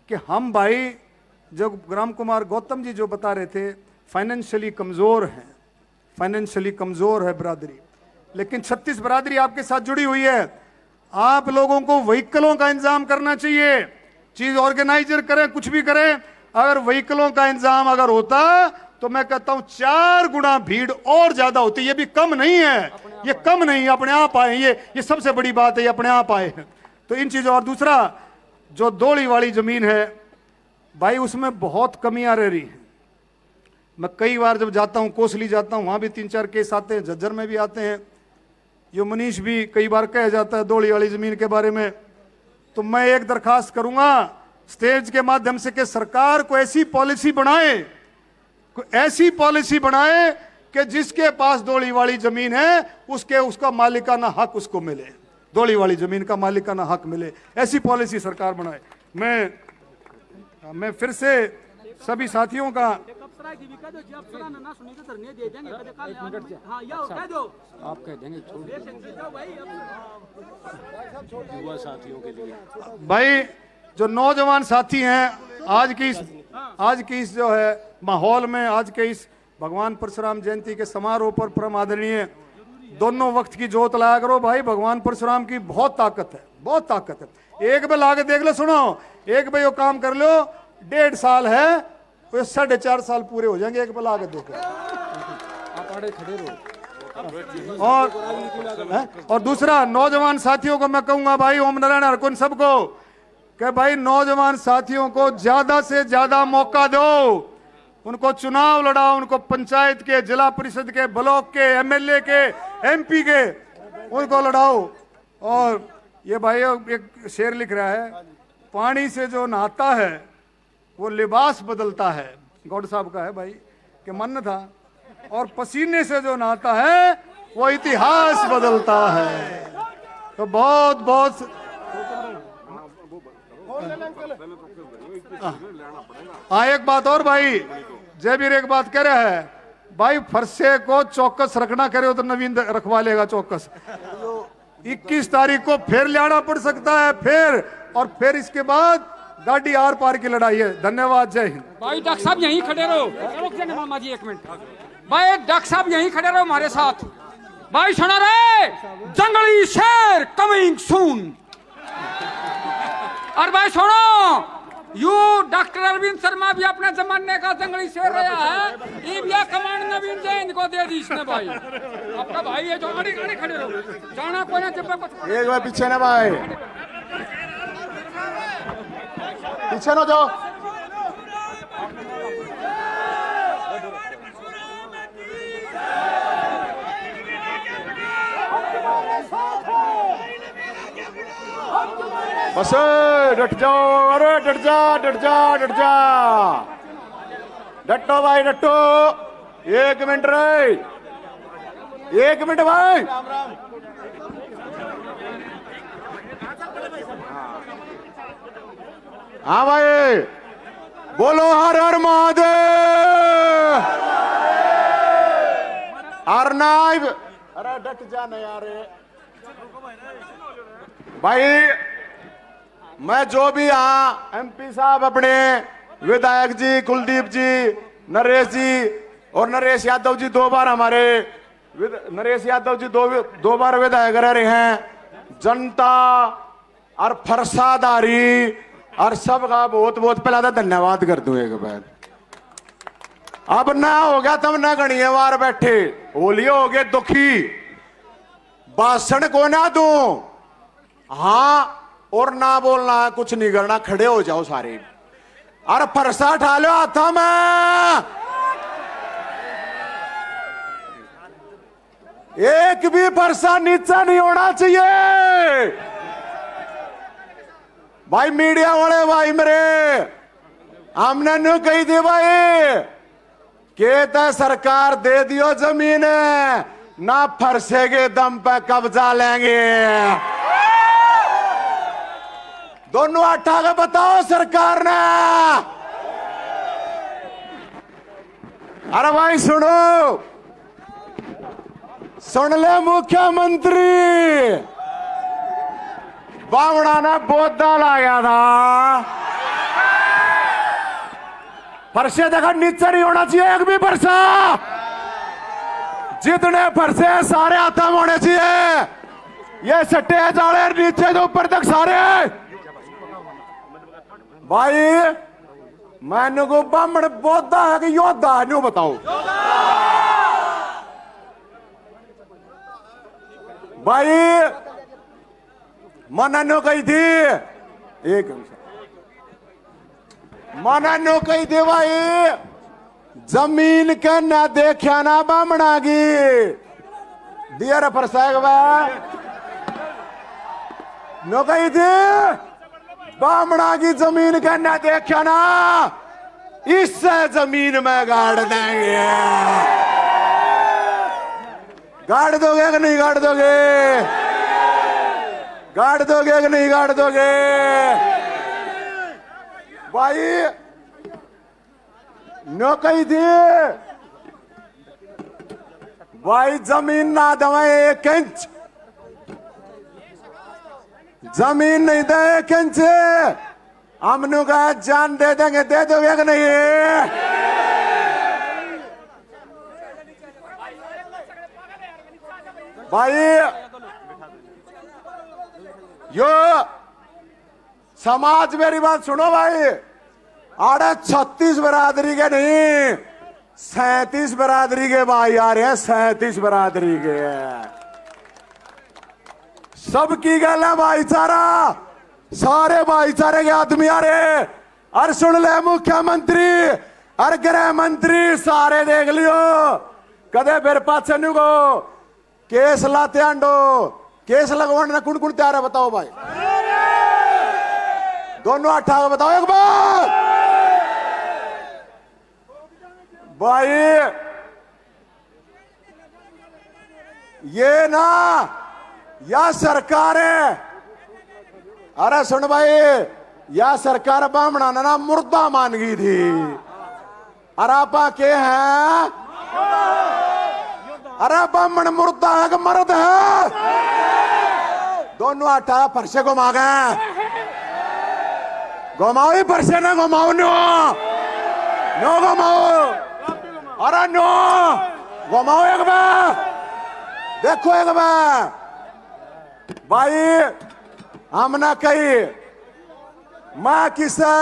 [SPEAKER 9] कि हम भाई, जो राम कुमार गौतम जी जो बता रहे थे, फाइनेंशियली कमजोर है बरादरी। लेकिन 36 बरादरी आपके साथ जुड़ी हुई है। आप लोगों को व्हीकलों का इंतजाम करना चाहिए। चीज ऑर्गेनाइजर करें, कुछ भी करें, अगर व्हीकलों का इंतजाम अगर होता तो मैं कहता हूं 4 गुना भीड़ और ज्यादा होती। ये भी कम नहीं है, ये कम नहीं, अपने आप आए। ये सबसे बड़ी बात है, ये अपने आप आए हैं। तो इन चीजों, और दूसरा जो दोली वाली जमीन है भाई, उसमें बहुत कमियां रह रही हैं। मैं कई बार जब जाता हूं, कोसली जाता हूं, वहां भी 3-4 केस आते हैं, झज्जर में भी आते हैं। ये मनीष भी कई बार कह जाता है दोली वाली जमीन के बारे में। तो मैं एक दरखास्त करूंगा स्टेज के माध्यम से कि सरकार को ऐसी पॉलिसी बनाए कि जिसके पास दोली वाली जमीन है उसका मालिकाना हक उसको मिले, दोली वाली जमीन का मालिकाना हक मिले। ऐसी पॉलिसी सरकार बनाए। मैं फिर से सभी साथियों का
[SPEAKER 2] आप कह देंगे
[SPEAKER 9] भाई जो नौजवान साथी हैं आज की इस जो है माहौल में, आज के इस भगवान परशुराम जयंती के समारोह पर परम आदरणीय दोनों वक्त की जोत लाया करो भाई। भगवान परशुराम की बहुत ताकत है, बहुत ताकत है। एक बार लाके देख लो, सुनो, एक बार वो काम कर लो, 1.5 साल है, तो 4.5 साल पूरे हो जाएंगे। एक बार लाके देखो। और दूसरा नौजवान साथियों को मैं कहूंगा भाई, ओम नारायण हरकुन सबको, कि भाई नौजवान साथियों को ज्यादा से ज्यादा मौका दो, उनको चुनाव लड़ाओ, उनको पंचायत के, जिला परिषद के, ब्लॉक के, एमएलए के, एमपी के, उनको लड़ाओ। और ये भाई एक शेर लिख रहा है, पानी से जो नहाता है वो लिबास बदलता है, गौड़ साहब का है भाई कि मन था, और पसीने से जो नहाता है वो इतिहास बदलता है। तो बहुत बहुत एक बात और भाई, जयवीर एक बात कह रहा है भाई, फरसे को चौकस रखना करे तो नवीन रखवा लेगा चौकस। 21 तारीख को फिर ले आना पड़ सकता है, फिर इसके बाद गाड़ी आर पार की लड़ाई है। धन्यवाद, जय हिंद।
[SPEAKER 2] भाई डॉक्टर साहब यहीं खड़े रहो, रुक जाने मामा जी 1 मिनट। भाई डॉक्टर साहब यहीं खड़े रहो हमारे साथ। भाई सुना रहे, जंगली शेर कमिंग सून। और भाई सुनो, यू डॉक्टर अरविंद शर्मा भी अपने जमाने का जंगली शेर रहा है, ये भी कमांड नवीन जैन को दे दी इसने। भाई आपका भाई है जो आड़े खड़े रहो, जाना कोई ना जब
[SPEAKER 1] एक बार पीछे ना भाई, पीछे ना जाओ। बस डट जाओ, अरे डट जा, डट जा, डट जा, डटो भाई डटो। 1 मिनट रे, 1 मिनट भाई। हाँ भाई, बोलो हर हर महादेव। अर्नाइब, अरे डट जा नहीं यार भाई। मैं जो भी यहाँ एमपी साहब, अपने विधायक जी कुलदीप जी, नरेश जी और नरेश यादव जी 2 बार हमारे नरेश यादव जी दो बार विधायक रहे हैं। जनता और फरसादारी और सबका बहुत बहुत पहला धन्यवाद कर दूं एक बार। अब ना हो गया तब ना गणिये बार बैठे होली हो गए दुखी, भाषण को ना दूं, हाँ और ना बोलना, कुछ नहीं करना, खड़े हो जाओ सारे। अरे फरसा उठा लो हाथों में, एक भी फरसा नीचा नहीं होना चाहिए। भाई मीडिया वाले भाई मेरे, हमने नु कही थी भाई कहता सरकार दे दियो जमीन, ना फरसे के दम पे कब्जा लेंगे। दोनों हटा के बताओ सरकार ने। अरे भाई सुनो, सुन ले मुख्यमंत्री, बावड़ा ने बोधा लाया था, फरसे देखा नीचे नहीं होना चाहिए एक भी फरसा, जितने फरसे सारे हाथों में होने चाहिए। ये सट्टे जाले नीचे तो ऊपर तक सारे। भाई मैंने को ब्राह्मण बोधा है कि योद्धा है, न्यू बताओ भाई। मननो कही थी, एक मननो कही थी भाई, जमीन के न देखा ना बामणा की दिया फरसाएगा भाई। नो कही थी बामणा की जमीन के न देखा ना, इससे जमीन में गाड़ देंगे। गाड़ दोगे कि नहीं गाड़ दोगे? गाड़ दोगे कि नहीं गाड़ दोगे? भाई नो कही थी भाई, जमीन ना दवाए 1 इंच, जमीन नहीं दे 1 इंच, हमने कहा जान दे देंगे, दे दोगे कि नहीं? भाई यो समाज, मेरी बात सुनो भाई, आड़े 36 बरादरी के नहीं 37 बरादरी के भाई आ रहे हैं, 37 बरादरी के सबकी गल है भाईचारा, सारे भाईचारे के आदमी आ रहे। और सुन ले मुख्यमंत्री और गृह मंत्री, सारे देख लियो, कदे फिर पाछे नहीं को केस लाते आंडो, केस लगवाने कुण कुण तैयार है बताओ भाई? दोनों 18 बताओ एक बार भाई। ये ना या सरकार है, अरे सुन भाई, या सरकार बामणा ना मुर्दा मान गई थी, अरे आपा के हैं? अरे बामण मुर्दा है कि मर्द है? दोनों 18 फरसे घुमा गए, घुमाओ ही फरसे, ना घुमाओ नो घुमाओ, अरे नो घुमाओ एक बार, देखो एक बार भाई। हम ना कही, मैं किसी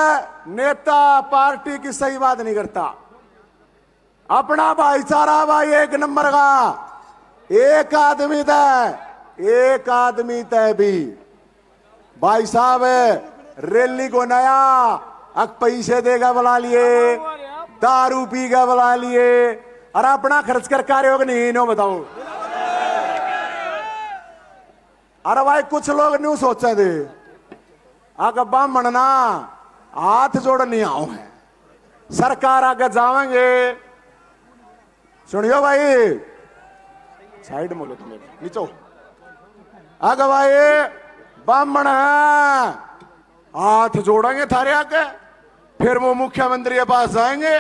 [SPEAKER 1] नेता पार्टी की सही बात नहीं करता, अपना भाईचारा भाई 1 नंबर का, एक आदमी तय भी भाई साहब रैली को नया अक पैसे देगा बुला लिए, दारू पी का बुला लिए, और अपना खर्च कर कार्य होगा नहीं नो बताओ। अरे भाई कुछ लोग न्यू सोचे थे आगे बामण ना हाथ जोड़ नहीं आओ है, सरकार आगे जावेंगे। सुनियो भाई, साइड में लो तुम नीचो, आगे भाई बामण है, हाथ जोड़ेंगे थारे आगे, फिर वो मुख्यमंत्री के पास जाएंगे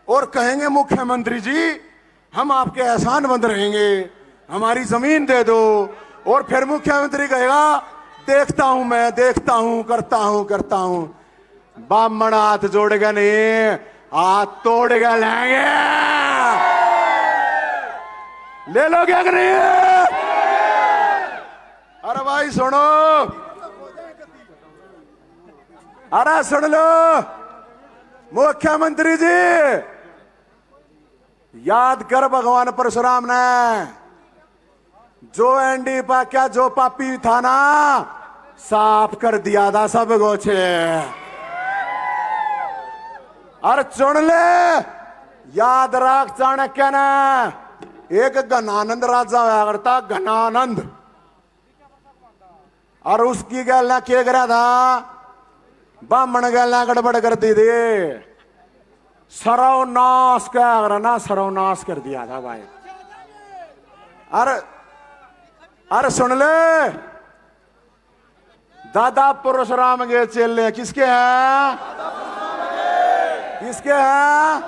[SPEAKER 1] और कहेंगे मुख्यमंत्री जी हम आपके एहसान बंद रहेंगे, हमारी जमीन दे दो। और फिर मुख्यमंत्री कहेगा देखता हूं मैं, देखता हूं, करता हूं। बामण हाथ जोड़ेगा नहीं, हाथ तोड़ेगा, लेंगे। ले लो क्या नहीं? अरे भाई सुनो, अरे सुन लो मुख्यमंत्री जी, याद कर भगवान परशुराम ने जो एंडी पा क्या जो पापी था ना साफ कर दिया था सब गोछे। और चुन ले, याद रख चाणक्य ने एक घनानंद राजा हुआ करता, घनानंद, और उसकी गैल क्या करा था, बामण गैल गड़बड़ कर दी थी, सर्वनाश क्या सर्वनाश कर दिया था भाई। अरे सुन ले, दादा परशुराम के चेले किसके हैं? किसके हैं?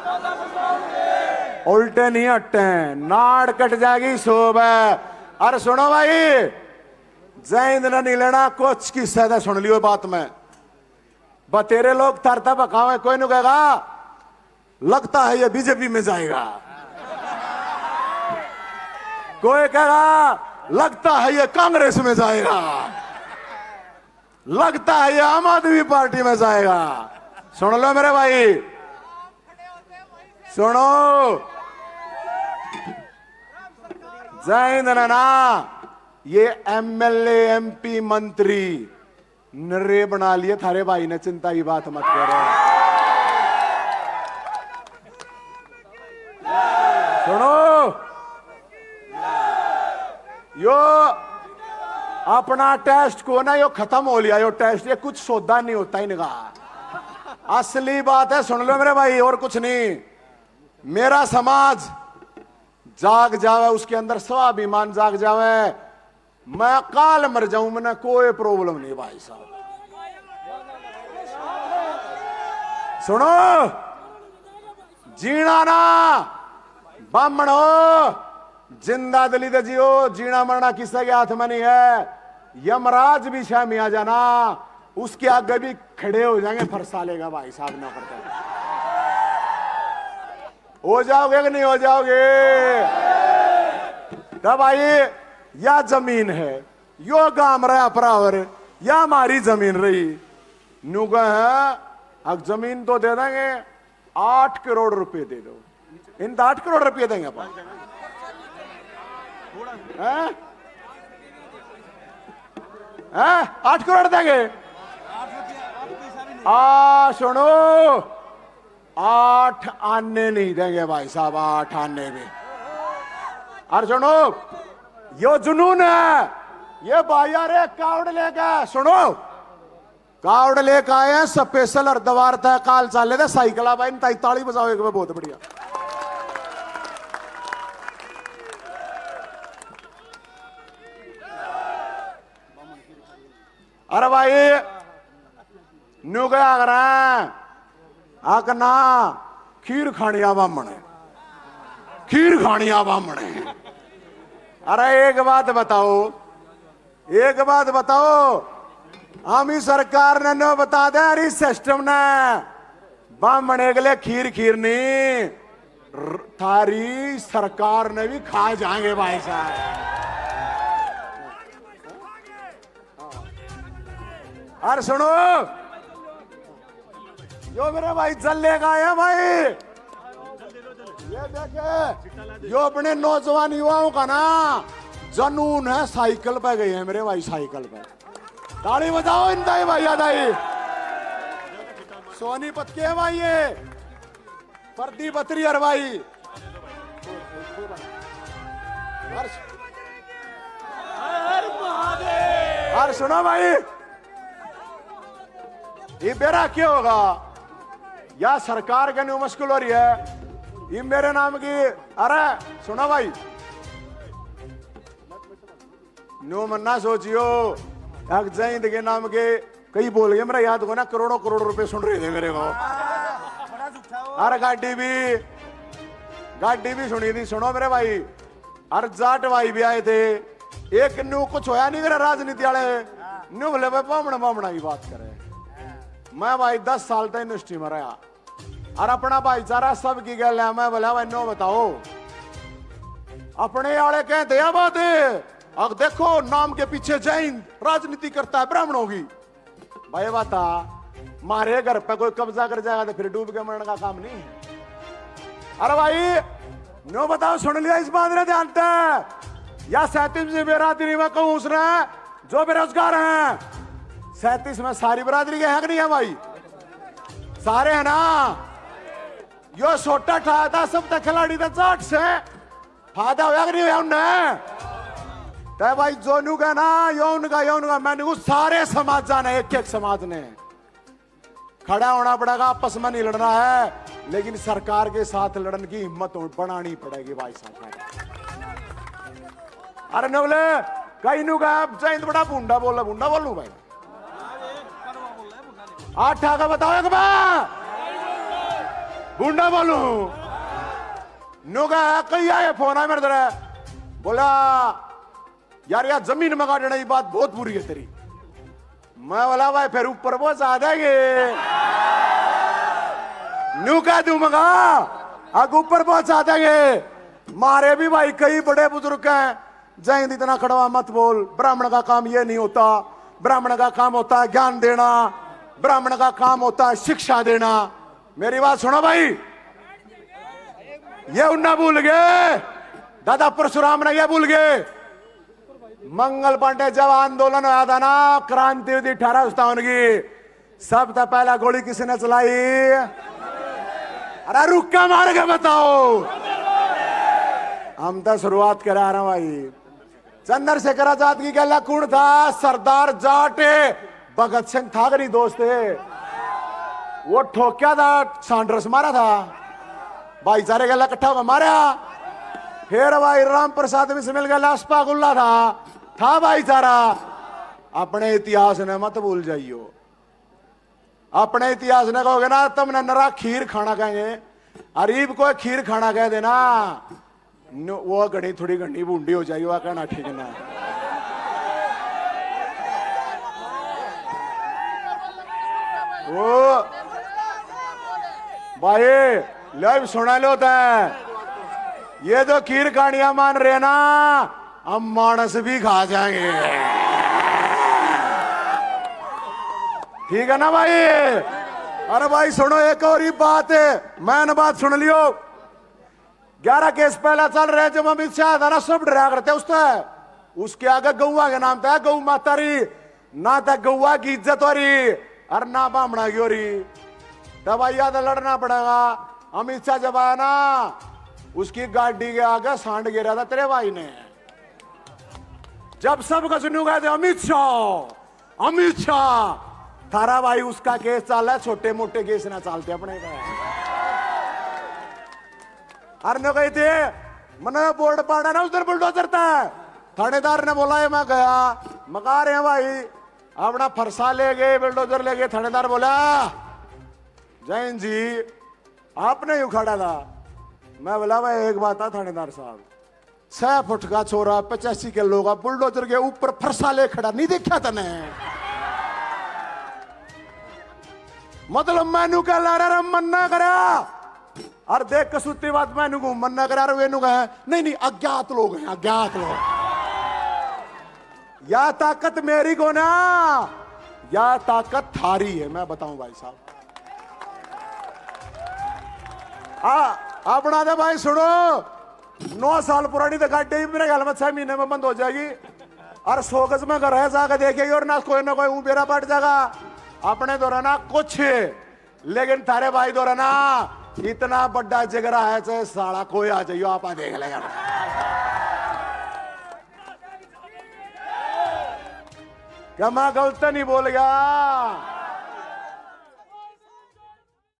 [SPEAKER 1] उल्टे नहीं हटते हैं, नाड़ कट जाएगी शोभ है। अरे सुनो भाई, जय इंद्र नहीं लेना कुछ की सदा सुन लियो बात में, बतेरे लोग तरता बखावे, कोई नहीं कहेगा लगता है ये बीजेपी में जाएगा, कोई कहेगा लगता है ये कांग्रेस में जाएगा, लगता है ये आम आदमी पार्टी में जाएगा। सुन लो मेरे भाई, सुनो, जय हिंद ना, ये एमएलए एमपी मंत्री नरे बना लिए थारे भाई ने, चिंता की बात मत करो। सुनो, यो अपना टेस्ट को ना यो खत्म हो लिया, यो टेस्ट, ये कुछ सौदा नहीं होता इनका, असली बात है। सुन लो मेरे भाई, और कुछ नहीं। मेरा समाज जाग जावे, उसके अंदर स्वाभिमान जाग जावे। मैं काल मर जाऊं, मैंने कोई प्रॉब्लम नहीं भाई साहब। सुनो, जीना ना बामण हो, जिंदा दिली दे जियो, जीना मरना किसी के हाथ में नहीं है। यमराज भी शामी आ जाना, उसके आगे भी खड़े हो जाएंगे, फरसा लेगा भाई साहब ना करता। हो जाओगे कि नहीं हो जाओगे? तब भाई या जमीन है, यो गांव रहा परावर, या हमारी जमीन रही नुगा है। अब जमीन तो दे देंगे, 8 करोड़ रुपए दे दो, इन 8 करोड़ रुपए देंगे अपन। 8 करोड़ देंगे। सुनो, 8 आने नहीं देंगे भाई साहब, 8 आने भी। अरे सुनो, यो जुनून है, ये भाई यार कावड़ लेके, सुनो कावड़ लेके आए हैं स्पेशल अर्धवार था, काल चाले थे साइकिल भाई, ताली बजाओ एक, बहुत बढ़िया। अरे भाई न्यू गया कर आकना खीर खानिया बामण, खीर खानिया बामण। अरे एक बात बताओ, एक बात बताओ, हम ही सरकार ने न बता दे, अरे सिस्टम ने बामण अगले खीर खीर नहीं, थारी सरकार ने भी खा जाएंगे भाई साहब। अरे सुनो, यो मेरे भाई जल लेगा आया भाई, ये देखे यो अपने नौजवान युवाओं का ना जनून है, साइकिल पे गए हैं मेरे भाई, साइकिल पे। ताली बजाओ इन दाई भाई, याद आई सोनीपत के भाई, ये प्रदीप बत्रियर भाई। अरे सुनो भाई, ये मेरा क्या होगा, या सरकार के न्यू मुश्किल हो रही है, ये मेरे नाम की। अरे सुनो भाई, न्यू मन्ना सोचियो, जैद के नाम के कई बोल गए, मेरा याद को ना करोड़ों करोड़ रुपए सुन रहे थे मेरे को। अरे गाड़ी भी सुनी थी। सुनो मेरे भाई, अरे जाट भाई भी आए थे, एक न्यू कुछ होया नहीं मेरा राजनीति वाले, न्यू बोले बामणा बामणा की बात करे। मैं भाई 10 साल तक इंडस्ट्री में रहा, और अपना भाईचारा सब की गल है। मैं बोला भाई नो बताओ, अपने वाले कहते हैं बात, अब देखो नाम के पीछे जैन राजनीति करता है ब्राह्मणों की। भाई बता, मारे घर पे कोई कब्जा कर जाएगा तो फिर डूब के मरने का काम नहीं है। अरे भाई नो बताओ, सुन लिया इस बात ने ध्यान से, या 37 बेरादरी में कहूं उसने जो बेरोजगार हैं, 37 में सारी बरादरी के है कि नहीं है भाई? सारे है ना। यो छोटा ठाया था, सब तक खिलाड़ी था, चाट से फायदा होया कि नहीं होया उन्हें? तो भाई जो नु का ना, यो उनका मैंने सारे समाज ने, एक एक समाज ने खड़ा होना पड़ेगा, आपस में नहीं लड़ना है, लेकिन सरकार के साथ लड़ने की हिम्मत बनानी पड़ेगी भाई साहब। अरे नवले कहीं नु का जैन बड़ा बुंडा बोलू भाई, 8 का बताओ एक बार, बुंडा बोलू नुगा कहीं आए फोन आए मेरे तरह, बोला यार यार जमीन में काटने की बात बहुत बुरी है तेरी। मैं बोला भाई फिर ऊपर पहुंचा देंगे, न्यू कह दूं मगा आग ऊपर पहुंचा देंगे। मारे भी भाई कई बड़े बुजुर्ग हैं, जैन इतना कड़वा मत बोल, ब्राह्मण का काम ये नहीं होता, ब्राह्मण का काम होता है ज्ञान देना, ब्राह्मण का काम होता है शिक्षा देना। मेरी बात सुनो भाई, ये उन्ना भूल गए, दादा परशुराम ने ये भूल गए। मंगल पांडे जब आंदोलन हुआ था ना, क्रांति हुई 1857 की, सबसे पहला गोली किसने चलाई? अरे रुक्का मार के बताओ, हम तो शुरुआत करा रहे भाई। चंद्रशेखर आजाद की गला कौन था? सरदार जाट भगत सिंह था कि नहीं दोस्त? वो ठोक्या था, सांड्रस मारा था, भाईचारे गला इकट्ठा होकर मारा। फिर भाई राम प्रसाद भी से मिल गया, लाशपा गुल्ला था भाईचारा। अपने इतिहास ने मत भूल जाइयो, अपने इतिहास ने कहोगे ना तुमने नरा खीर खाना कहेंगे, अरीब को खीर खाना कह देना वो घड़ी थोड़ी घंटी बूंदी हो जाएगी, वह कहना ठीक ना। वो भाई लाइव सुना लो होता है, ये जो खीर खानिया मान रहे ना हम मानस भी खा जाएंगे, ठीक है ना भाई। अरे भाई सुनो एक और ही बात है, मैंने बात सुन लियो। 11 केस पहला चल रहे जब अमित शाह था ना, सब डरा करते उसके आगे गौवा के नाम था गौ माता री, ना था गौवा की इज्जत हो रही और ना बामणा की हो रही। तब याद लड़ना पड़ेगा। अमित शाह जब आया ना उसकी गाड़ी के आगे सांड गिरा था तेरे भाई ने, जब सब कसनू गए थे अमित शाह थारा भाई उसका केस चल रहा है, छोटे मोटे केस ना चलते अपने का। अरे कही थे मैंने बोर्ड पाड़ा ना उधर बुलडोजर था, थानेदार ने बोला है मैं गया मका रहे हैं भाई, अपना फरसा ले गए बुलडोजर ले गए। थानेदार बोला जैन जी आपने यू खड़ा था, मैं बोला भाई एक बात था थानेदार साहब, 6 फुट का छोरा 85 किलो का बुलडोजर के ऊपर फरसा ले खड़ा नहीं देखा तने, मतलब मैनू कह ला रहा मन्ना करा और देख कसूती बात मैनू को मन्ना करा वेनू कहे नहीं अज्ञात लोग हैं, अज्ञात लोग। या ताकत मेरी को ना या ताकत थारी है, मैं बताऊं भाई साहब। अपना दे भाई सुनो, 9 साल पुरानी तो गाड़ी मेरे ख्याल में 6 महीने में बंद हो जाएगी और 100 गज में घर है जाकर देखेगी और ना कोई बेरा पट जाएगा। अपने दौरा ना कुछ, लेकिन थारे भाई दौरा ना इतना बड़ा जिगरा है चाहे साला कोई आ जाइयो आप देख लेगा। क्या मैं गलत नहीं बोल गया?